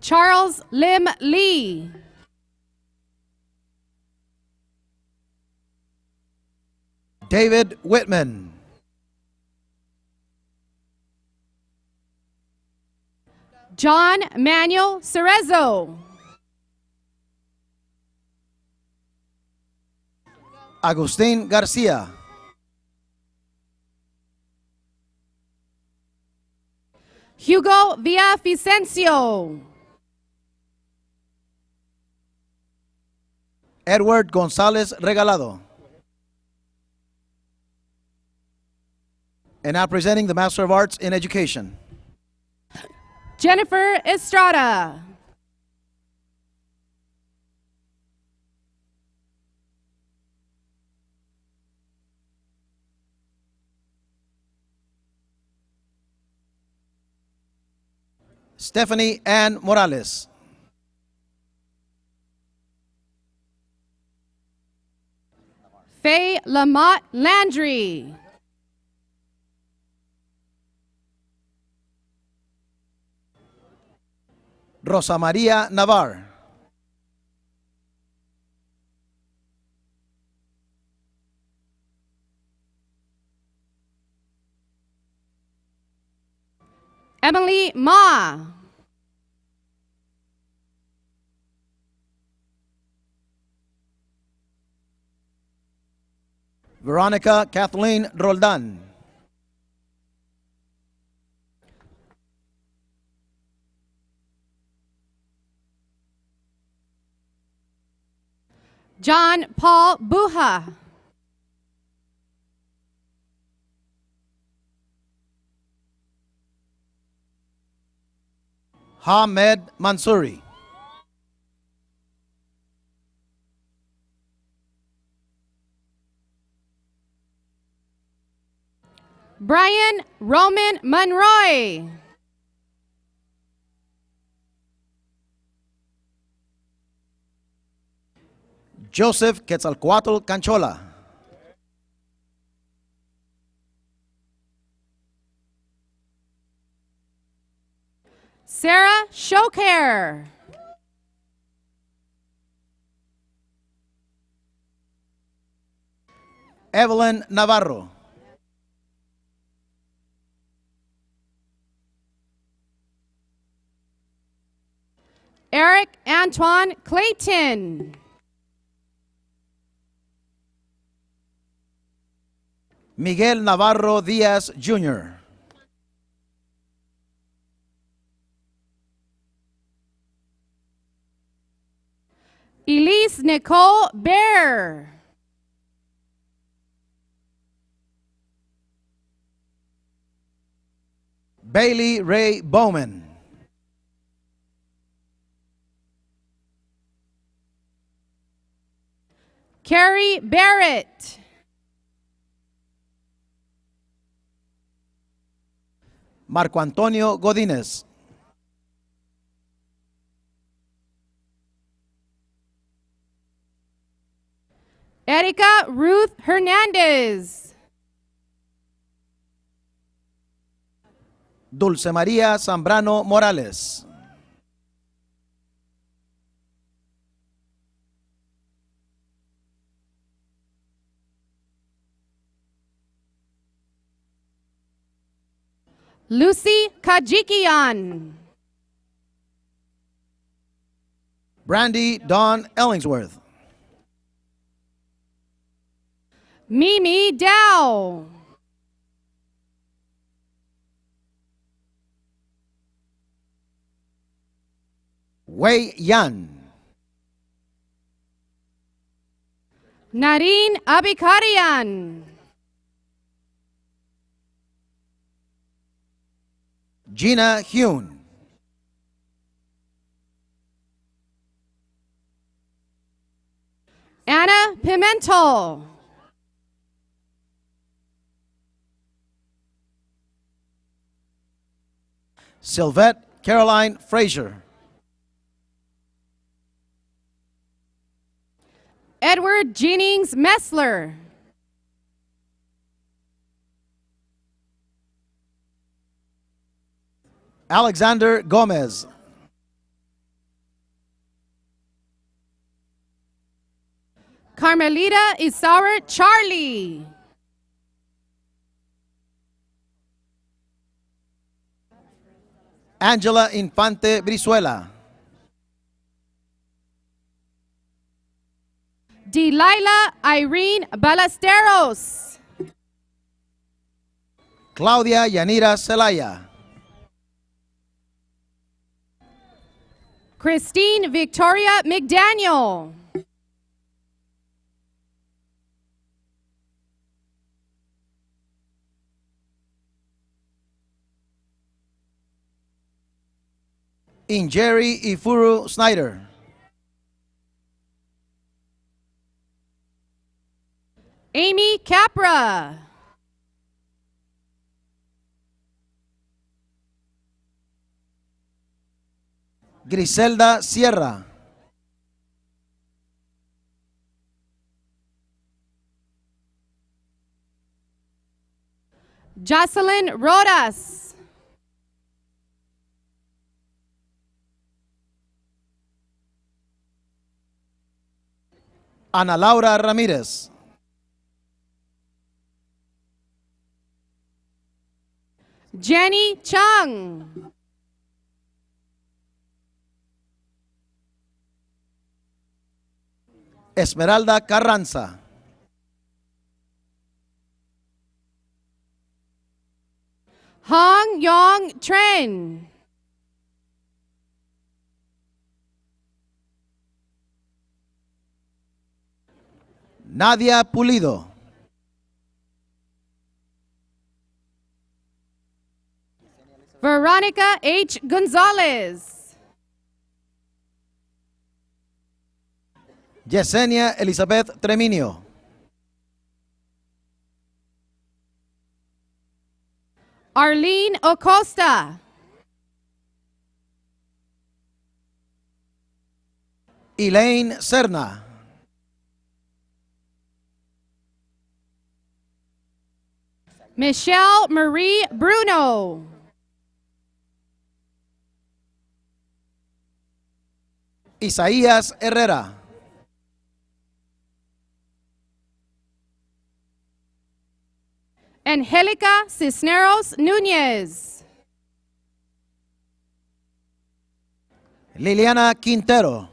Charles Lim Lee. David Whitman. John Manuel Cerezo. Agustin Garcia. Hugo Villavicencio. Edward Gonzalez Regalado. And now presenting the Master of Arts in Education. Jennifer Estrada. Stephanie Ann Morales. Faye Lamont Landry. Rosa Maria Navar. Emily Ma. Veronica Kathleen Roldan. John Paul Buha. Hamed Mansouri. Brian Roman Monroy. Joseph Quetzalcoatl Canchola. Sarah Shokare. Evelyn Navarro. Eric Antoine Clayton. Miguel Navarro Diaz Jr. Elise Nicole Bear. Bailey Ray Bowman. Carrie Barrett. Marco Antonio Godínez. Erika Ruth Hernandez. Dulce María Zambrano Morales. Lucy Kajikian. Brandy Dawn Ellingsworth. Mimi Dow. Wei Yan. Narine Abikarian. Gina Hune. Anna Pimentel. Sylvette Caroline Frazier. Edward Jennings Messler. Alexander Gomez. Carmelita Isaura Charlie. Angela Infante Brizuela. Delilah Irene Ballesteros. Claudia Yanira Celaya. Christine Victoria McDaniel. Injeri Ifuru Snyder. Amy Capra. Griselda Sierra. Jocelyn Rodas. Ana Laura Ramirez. Jenny Chung. Esmeralda Carranza. Hong Yong Tren. Nadia Pulido. Veronica H. Gonzalez. Yesenia Elizabeth Treminio. Arlene Acosta. Elaine Serna. Michelle Marie Bruno. Isaías Herrera. Angelica Cisneros Núñez. Liliana Quintero.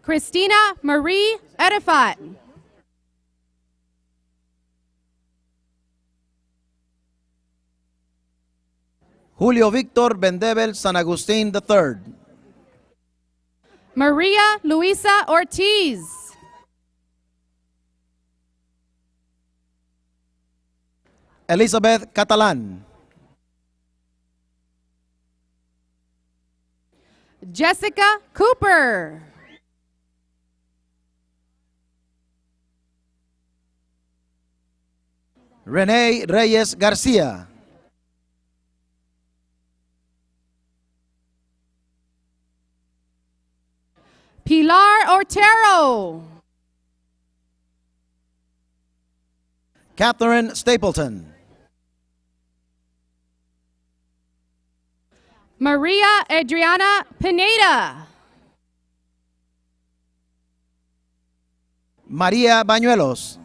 Christina Marie Edifat. Julio Víctor Bendebel San Agustín III. Maria Luisa Ortiz. Elizabeth Catalán. Jessica Cooper. Renee Reyes García. Pilar Otero. Catherine Stapleton. Maria Adriana Pineda. María Bañuelos.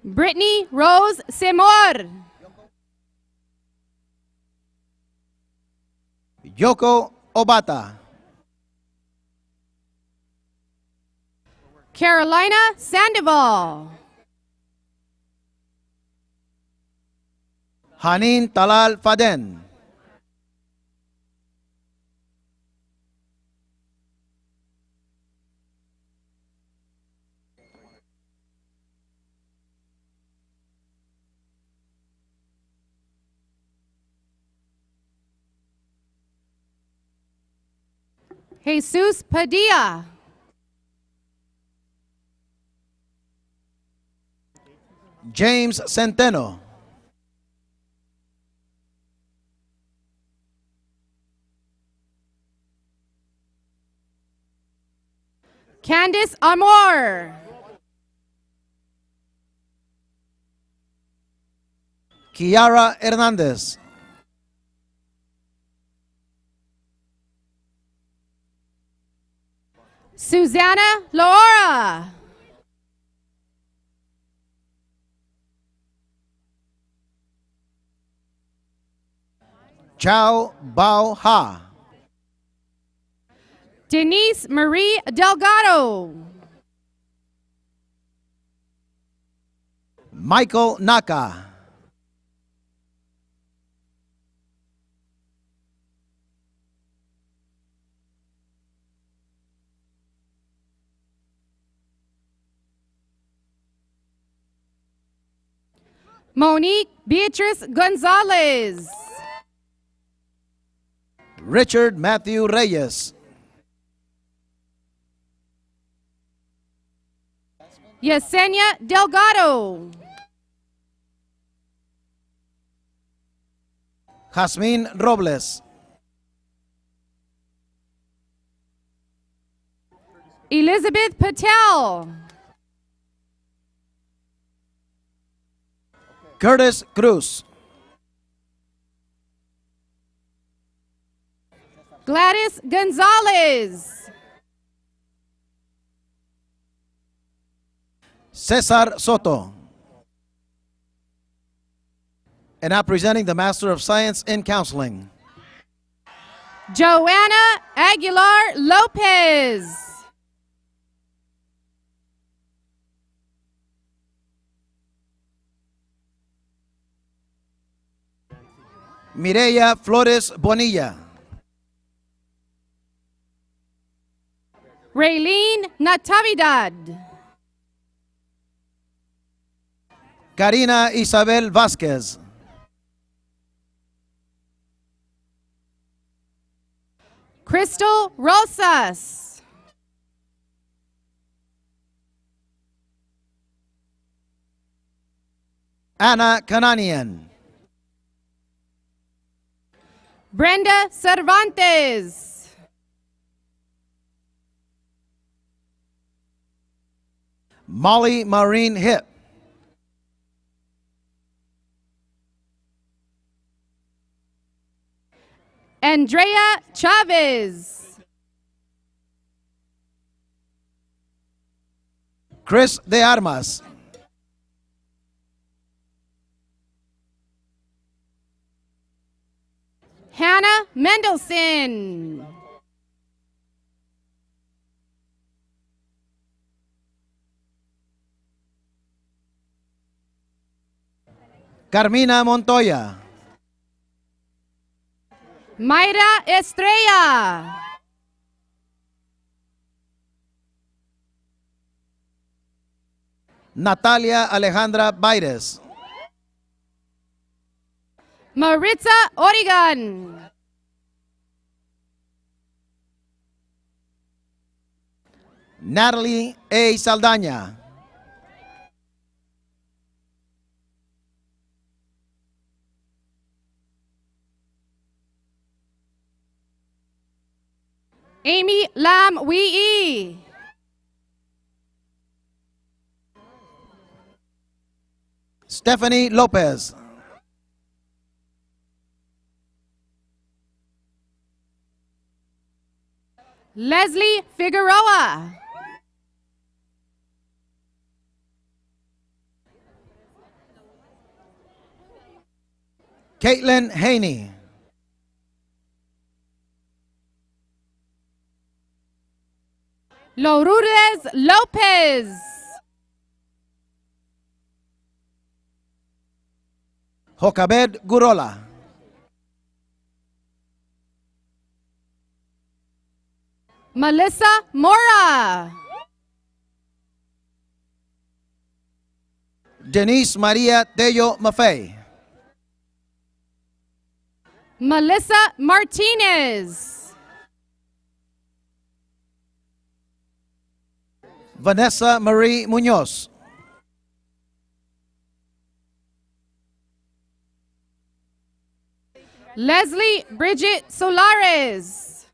Brittany Rose Semor. Yoko Obata. Carolina Sandoval. Hanin Talal Faden. Jesus Padilla. James Centeno. Candice Amor. Kiara Hernández. Susanna Laura. Chow Bao Ha. Denise Marie Delgado. Michael Naka. Monique Beatrice Gonzalez. Richard Matthew Reyes. Yesenia Delgado. Jasmine Robles. Elizabeth Patel. Curtis Cruz. Gladys Gonzalez. Cesar Soto. And now presenting the Master of Science in Counseling. Joanna Aguilar Lopez. Mireya Flores Bonilla. Raylene Natividad. Karina Isabel Vasquez. Crystal Rosas. Anna Kananian. Brenda Cervantes. Molly Maureen Hip. Andrea Chavez. Chris De Armas. Hannah Mendelson. Carmina Montoya. Mayra Estrella. Natalia Alejandra Baires. Maritza Oregon. Natalie A. Saldaña. Amy Lam Wee. Stephanie Lopez. Leslie Figueroa. Caitlin Haney. Lourdes Lopez. Jocabed Gurola. Melissa Mora. Denise Maria Tello Maffei. Melissa Martinez. Vanessa Marie Munoz. Leslie Bridget Solares.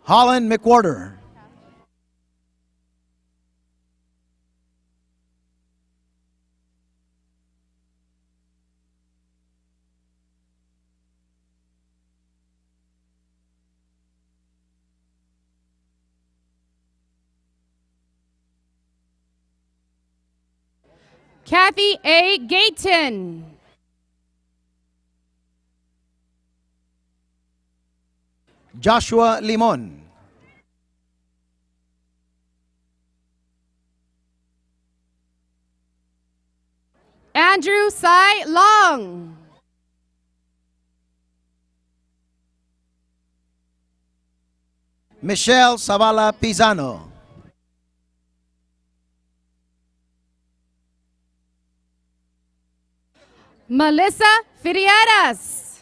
Holland McWhorter. Kathy A. Gayton. Joshua Limon. Andrew Sai Long. Michelle Zavala Pisano. Melissa Figueras.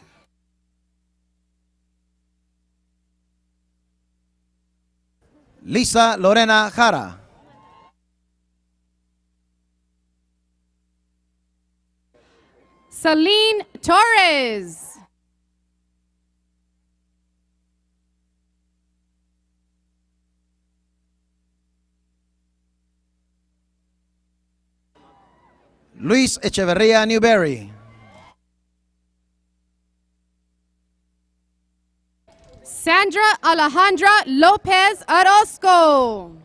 Lisa Lorena Jara. Celine Torres. Luis Echeverria Newberry. Sandra Alejandra Lopez Orozco.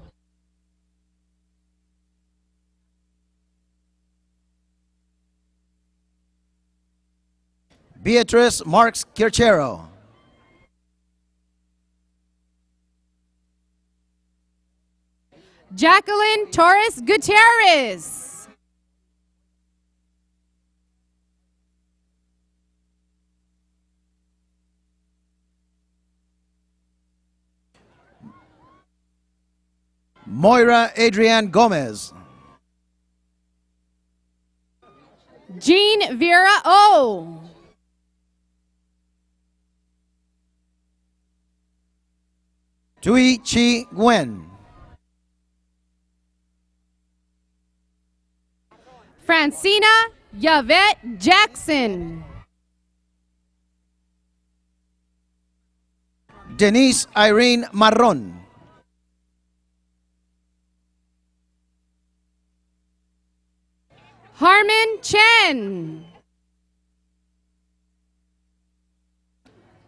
Beatrice Marks Kirchero. Jacqueline Torres Gutierrez. Moira Adrienne Gomez. Jean Vera O. Tui Chi Gwen. Francina Yvette Jackson. Denise Irene Marron. Harmon Chen.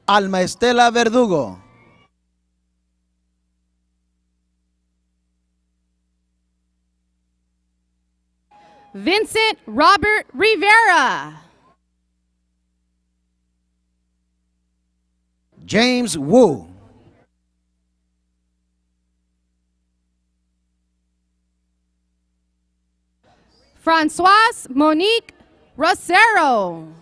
Alma Estela Verdugo. Vincent Robert Rivera. James Wu. Francoise Monique Rosero.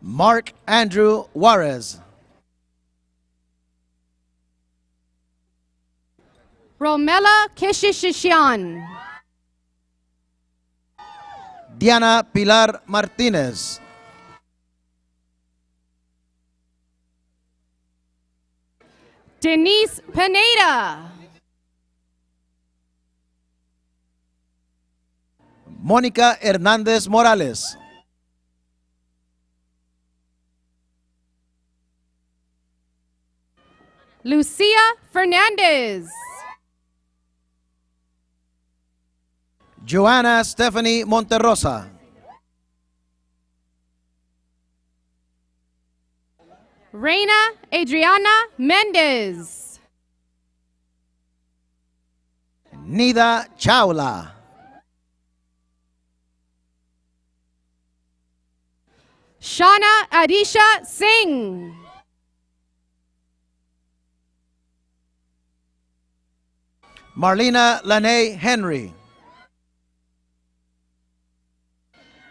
Mark Andrew Juarez. Romela Keshishishian. Diana Pilar Martinez. Denise Pineda. Mónica Hernández Morales. Lucia Fernandez. Joanna Stephanie Monterrosa. Reina Adriana Mendez. Nida Chaula. Shauna Adisha Singh. Marlena Lanae Henry.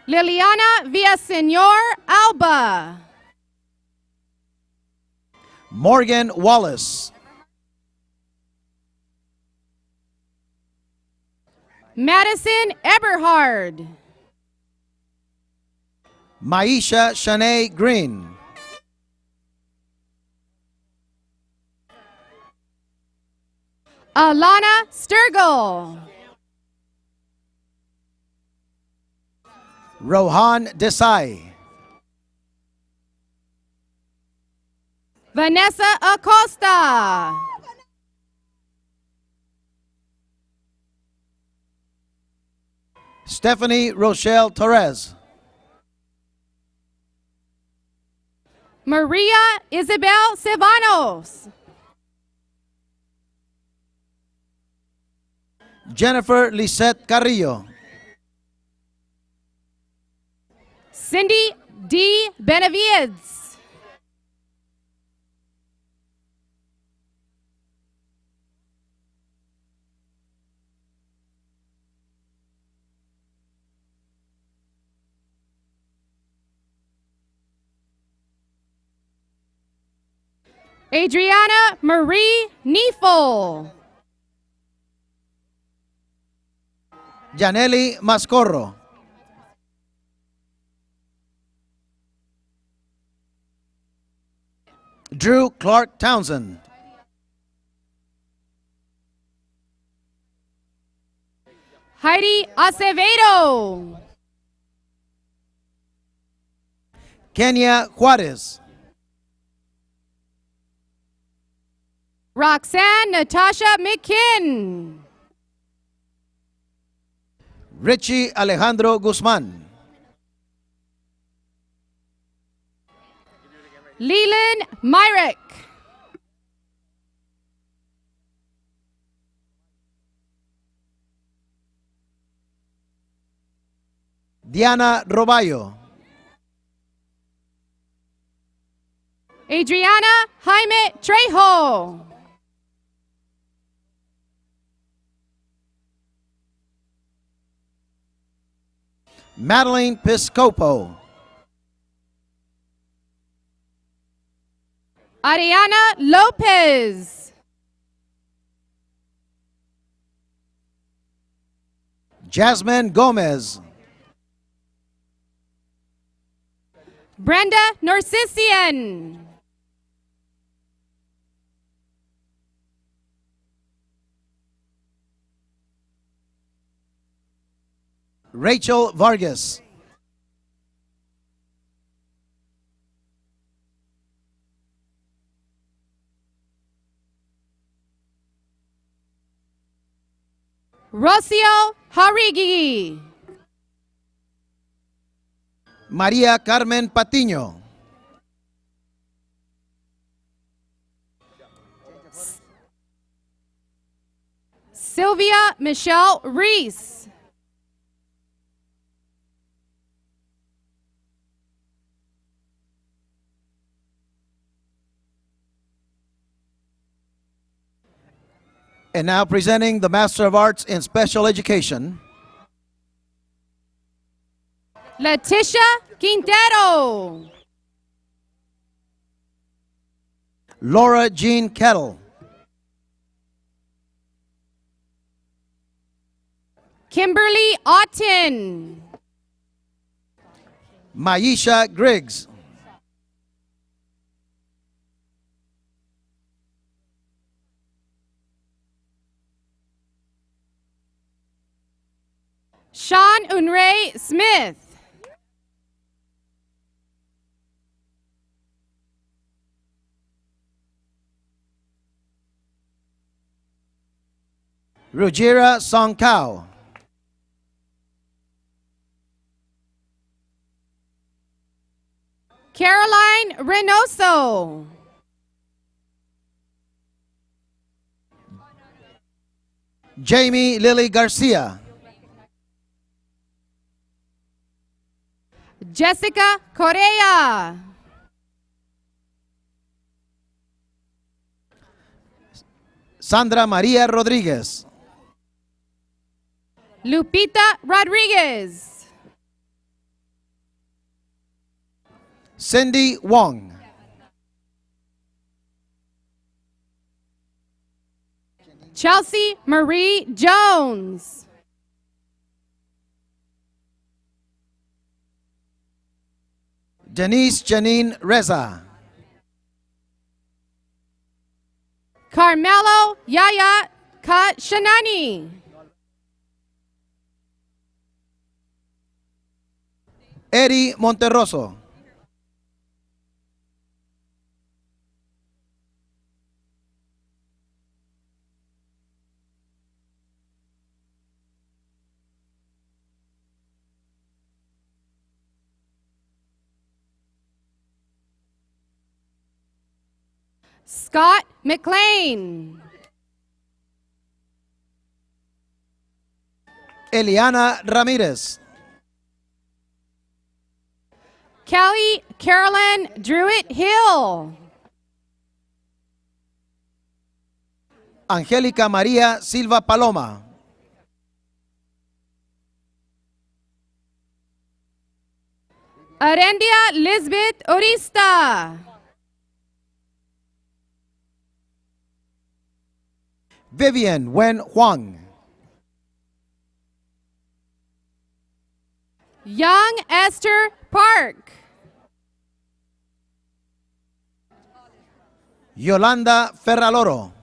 Liliana Villaseñor Alba. Morgan Wallace. Madison Eberhard. Maisha Shanae Green. Alana Sturgill. Rohan Desai. Vanessa Acosta. Stephanie Rochelle Torres. Maria Isabel Cebanos. Jennifer Lisette Carrillo. Cindy D. Benavides. Adriana Marie Neefel. Janely Mascorro. Drew Clark Townsend. Heidi Acevedo. Kenya Juarez. Roxanne Natasha McKinn. Richie Alejandro Guzman. Leland Myrick. Diana Roballo. Adriana Jaime Trejo. Madeline Piscopo. Ariana Lopez. Jasmine Gomez. Brenda Narcissian. Rachel Vargas. Rocio Harigi. María Carmen Patiño. Sylvia Michelle Reese. And now presenting the Master of Arts in Special Education, Leticia Quintero. Laura Jean Kettle. Kimberly Otten. Maisha Griggs. Sean Unray Smith. Ruggiera Songkao. Caroline Reynoso. Jamie Lily Garcia. Jessica Correa. Sandra María Rodríguez. Lupita Rodriguez. Cindy Wong. Chelsea Marie Jones. Denise Janine Reza. Carmelo Yaya Shanani. Eddie Monterroso. Scott McLean. Eliana Ramirez. Kelly Carolyn Druitt Hill. Angélica María Silva Paloma. Arendia Lisbeth Orista. Vivian Wen Huang. Young Esther Park. Yolanda Ferraloro.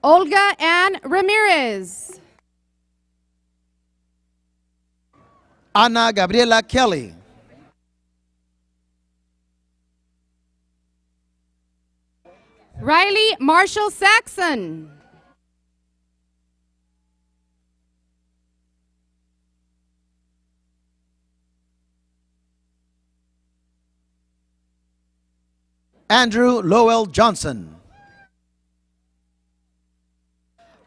Olga Ann Ramirez. Ana Gabriela Kelly. Riley Marshall Saxon. Andrew Lowell Johnson.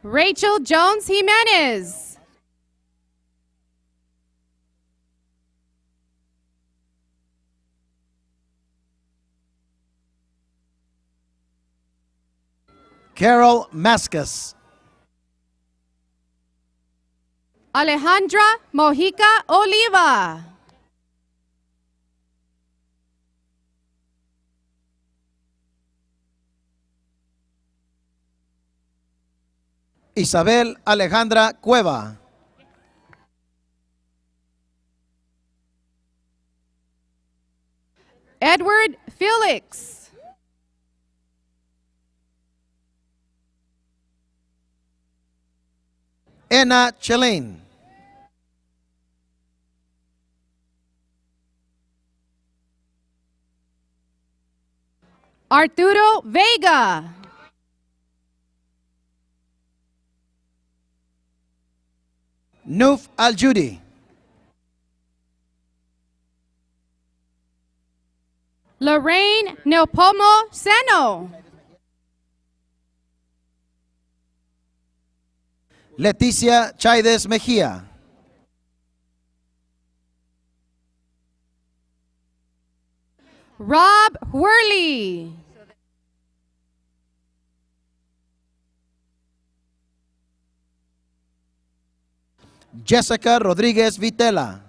Rachel Jones Jimenez. Carol Mascus. Alejandra Mojica Oliva. Isabel Alejandra Cueva. Edward Felix. Ena Chelin. Arturo Vega. Nuf Aljudi. Lorraine Neopomo Seno. Leticia Chaides Mejía. Rob Worley. Jessica Rodríguez Vitela.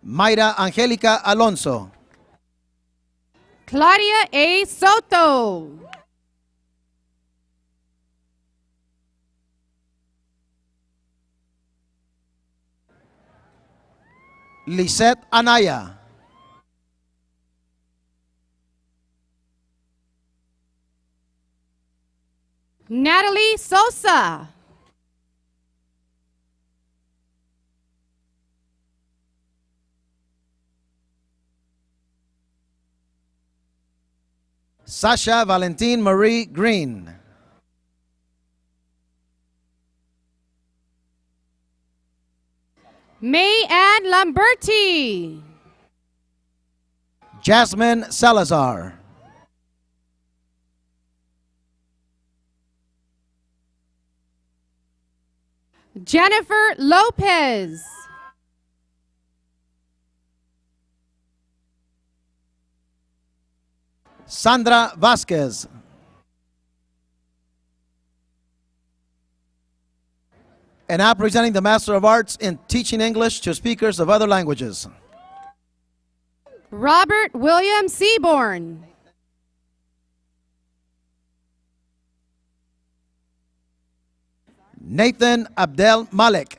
Mayra Angélica Alonso. Claudia A. Soto. Lisette Anaya. Natalie Sosa. Sasha Valentine Marie Green. May Ann Lamberti. Jasmine Salazar. Jennifer Lopez. Sandra Vasquez. And now presenting the Master of Arts in Teaching English to speakers of other languages. Robert William Seaborn. Nathan Abdel Malik.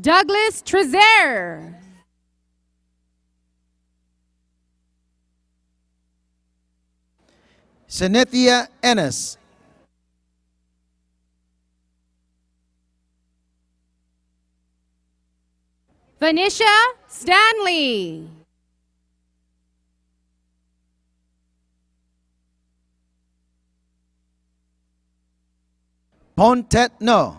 Douglas Trezaire. Cenethia Ennis. Venetia Stanley. Pontet No.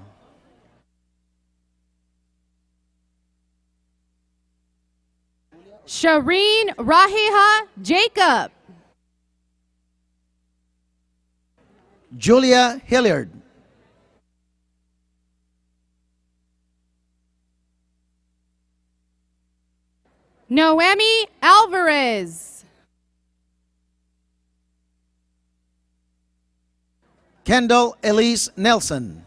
Shireen Rahiha Jacob. Julia Hilliard. Noemi Alvarez. Kendall Elise Nelson.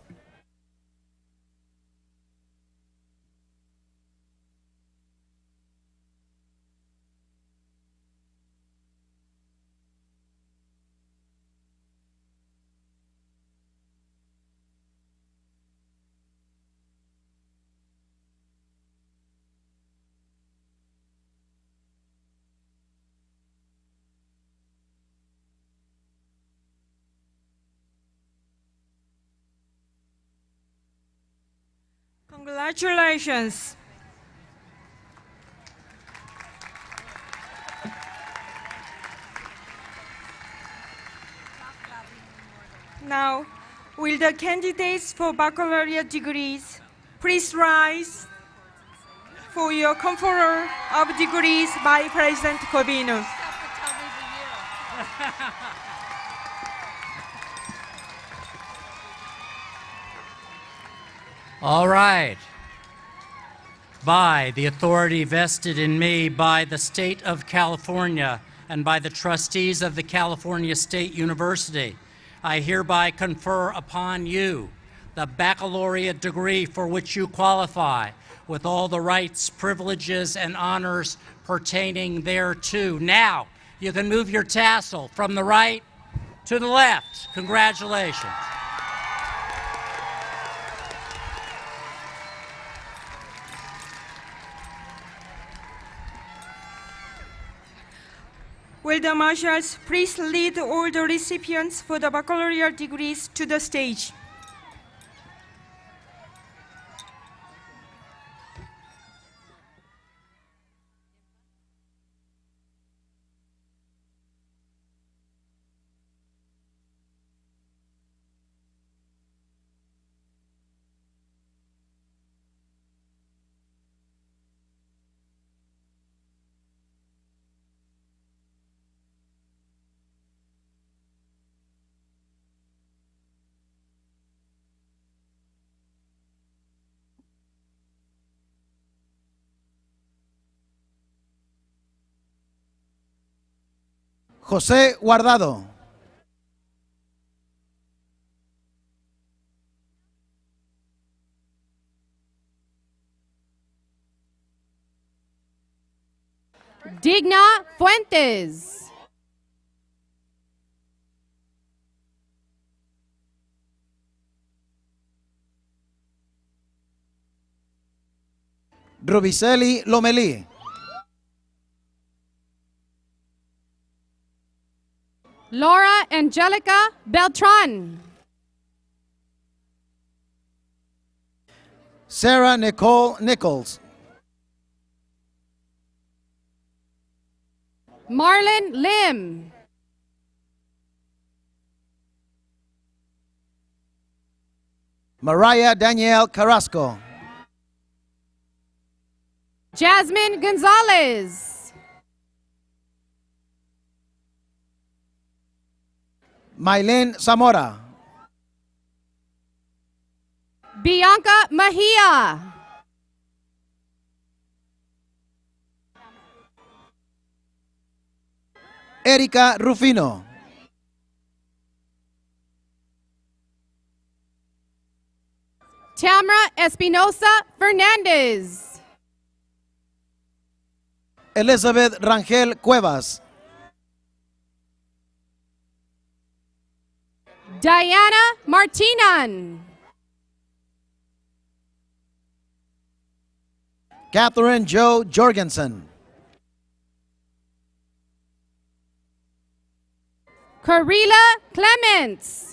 Congratulations. Now, will the candidates for baccalaureate degrees please rise for your conferral of degrees by President Covino. All right. By the authority vested in me by the State of California and by the trustees of the California State University, I hereby confer upon you the baccalaureate degree for which you qualify, with all the rights, privileges, and honors pertaining thereto. Now, you can move your tassel from the right to the left. Congratulations. Will the marshals please lead all the recipients for the baccalaureate degrees to the stage? José Guardado. Digna Fuentes. Rubiceli Lomelí. Laura Angelica Beltran. Sarah Nicole Nichols. Marlon Lim. Mariah Danielle Carrasco. Jasmine Gonzalez. Maylin Zamora. Bianca Mejia. Erika Rufino. Tamara Espinosa Fernandez. Elizabeth Rangel Cuevas. Diana Martinan. Catherine Jo Jorgensen. Carila Clements.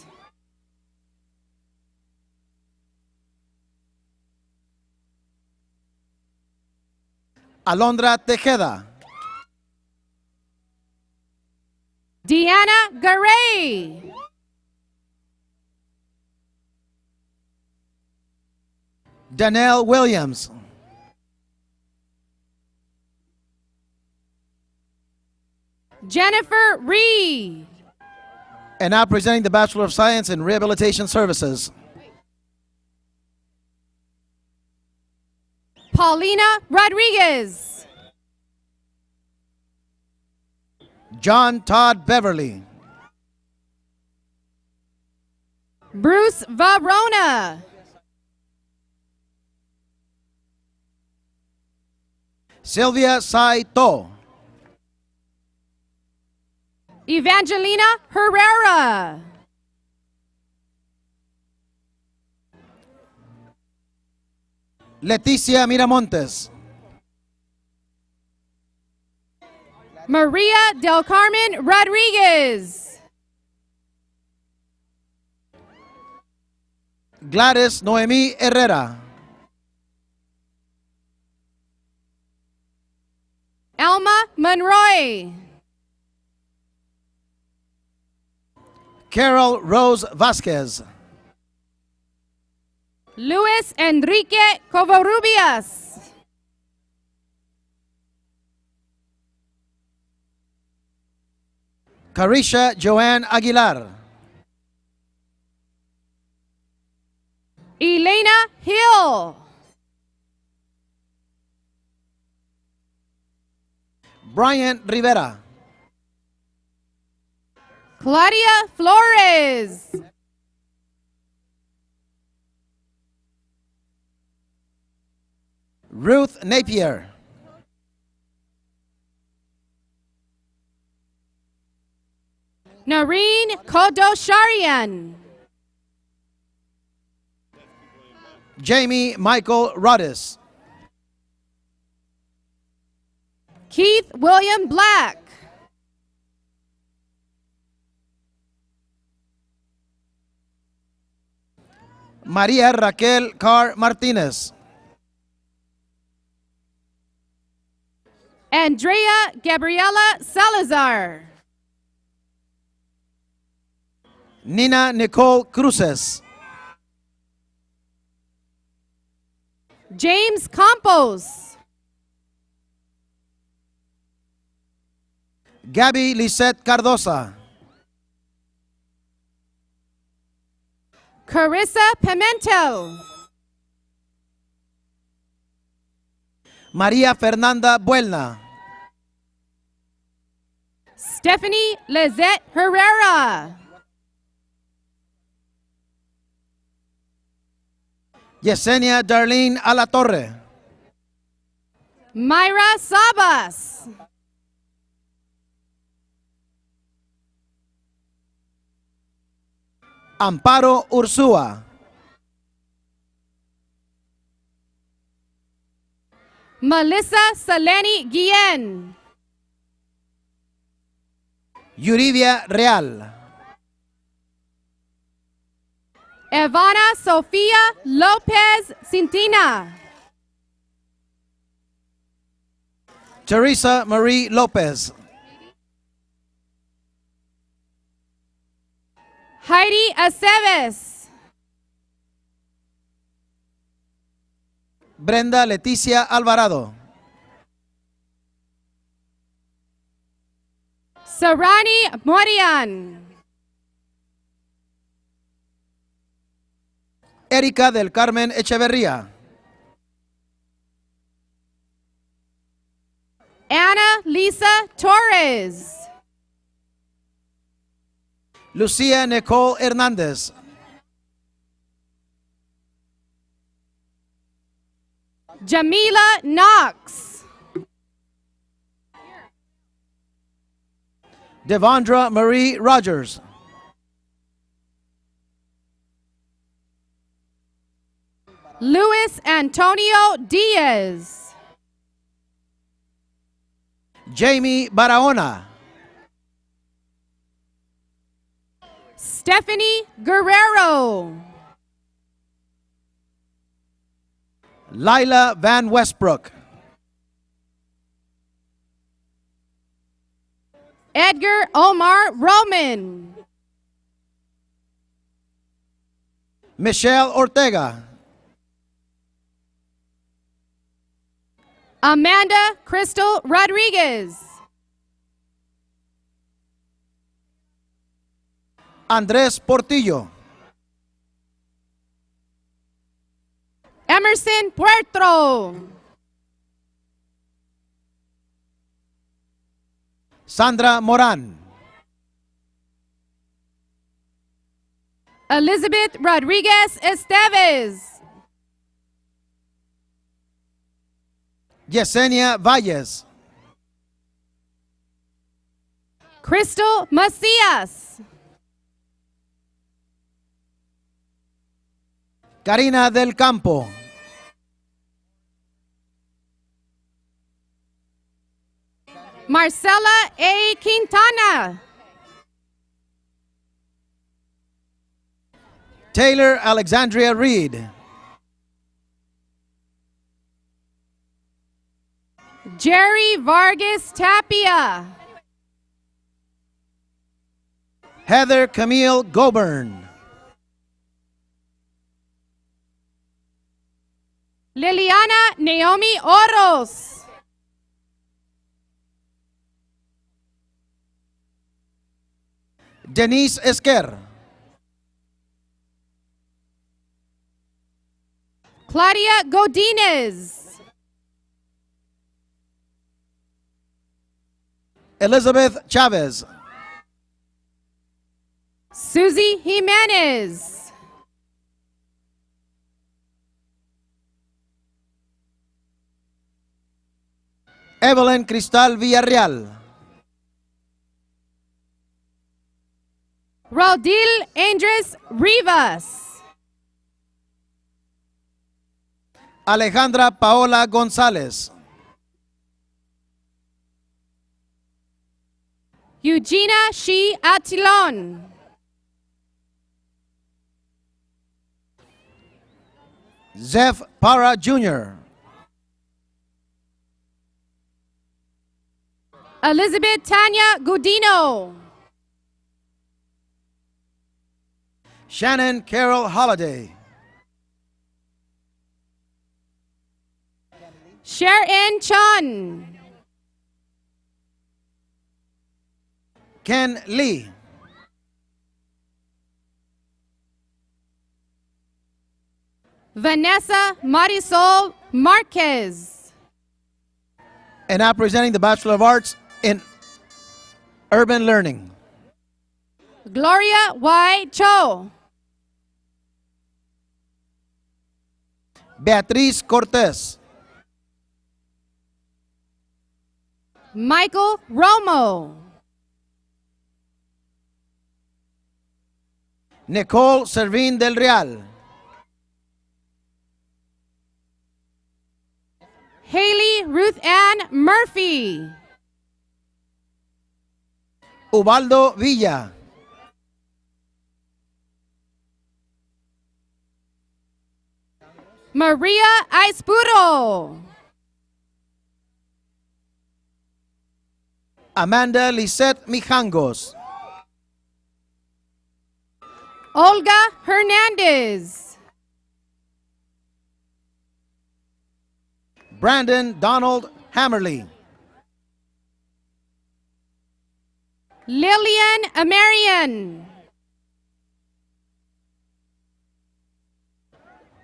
Alondra Tejeda. Deanna Garay. Danelle Williams. Jennifer Ree. And now presenting the Bachelor of Science in Rehabilitation Services. Paulina Rodriguez. John Todd Beverly. Bruce Varona. Sylvia Saito. Evangelina Herrera. Leticia Miramontes. Maria del Carmen Rodriguez. Gladys Noemí Herrera. Elma Monroy. Carol Rose Vasquez. Luis Enrique Covarrubias. Carisha Joanne Aguilar. Elena Hill. Brian Rivera. Claudia Flores. Ruth Napier. Noreen Kodosharian. Jamie Michael Rodis. Keith William Black. María Raquel Carr Martinez. Andrea Gabriela Salazar. Nina Nicole Cruces. James Campos. Gabby Lisette Cardosa. Carissa Pimentel. María Fernanda Buelna. Stephanie Lizette Herrera. Yesenia Darlene Alatorre. Myra Sabas. Amparo Ursúa. Melissa Saleni Guillen. Yuridia Real. Evana Sofia Lopez Cintina. Teresa Marie Lopez. Heidi Aceves. Brenda Leticia Alvarado. Sarani Morian. Erika del Carmen Echeverría. Ana Lisa Torres. Lucía Nicole Hernández. Jamila Knox. Devondra Marie Rogers. Luis Antonio Diaz. Jamie Barahona. Stephanie Guerrero. Lila Van Westbrook. Edgar Omar Roman. Michelle Ortega. Amanda Crystal Rodriguez. Andres Portillo. Emerson Puerto. Sandra Moran. Elizabeth Rodriguez Esteves. Yesenia Valles. Crystal Macias. Karina del Campo. Marcela A. Quintana. Taylor Alexandria Reed. Jerry Vargas Tapia. Heather Camille Goburn. Liliana Naomi Oros. Denise Esquer. Claudia Godinez. Elizabeth Chavez. Susie Jimenez. Evelyn Cristal Villarreal. Rodil Andres Rivas. Alejandra Paola González. Eugenia Shi Atilon. Zeph Para Jr. Elizabeth Tanya Gudino. Shannon Carol Holiday. Sharon Chun. Ken Lee. Vanessa Marisol Marquez. And now presenting the Bachelor of Arts in Urban Learning. Gloria Y. Cho. Beatriz Cortez. Michael Romo. Nicole Servin del Real. Haley Ruth Ann Murphy. Ubaldo Villa. Maria Aispuro. Amanda Lisette Mijangos. Olga Hernandez. Brandon Donald Hammerly. Lillian Amarian.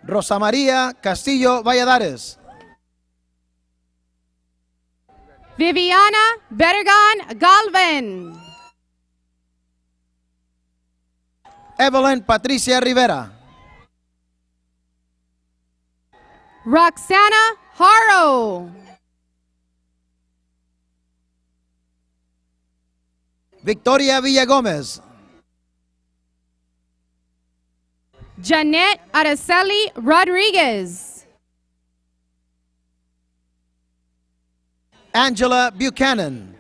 Rosa María Castillo Valladares. Viviana Bergan Galvin. Evelyn Patricia Rivera. Roxana Haro. Victoria Villagomez. Janet Araceli Rodriguez. Angela Buchanan.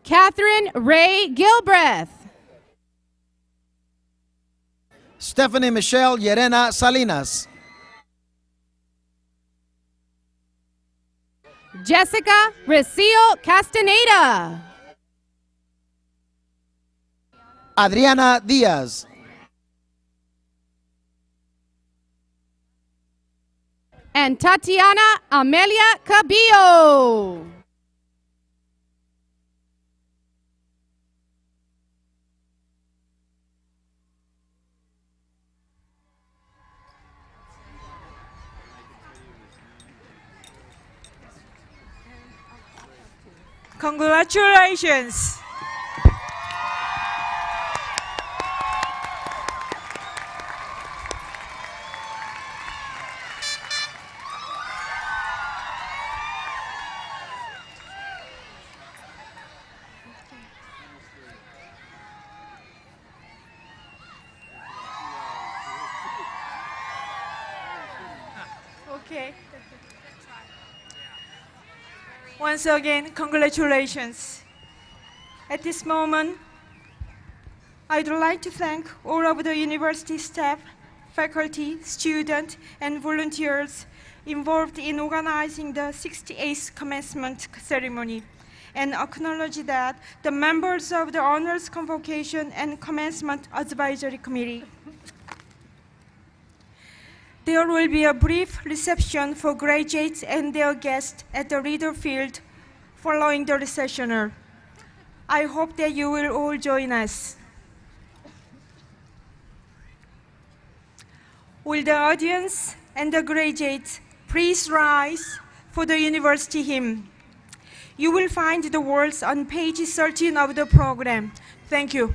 Catherine Ray Gilbreth. Stephanie Michelle Llerena Salinas. Jessica Recio Castaneda. Adriana Diaz. And Tatiana Amelia Cabillo. Congratulations. Okay. Once again, congratulations. At this moment, I'd like to thank all of the university staff, faculty, students, and volunteers involved in organizing the 68th commencement ceremony, and acknowledge that the members of the Honors Convocation and Commencement Advisory Committee. There will be a brief reception for graduates and their guests at the Reader Field following the recessional. I hope that you will all join us. Will the audience and the graduates please rise for the university hymn? You will find the words on page 13 of the program. Thank you.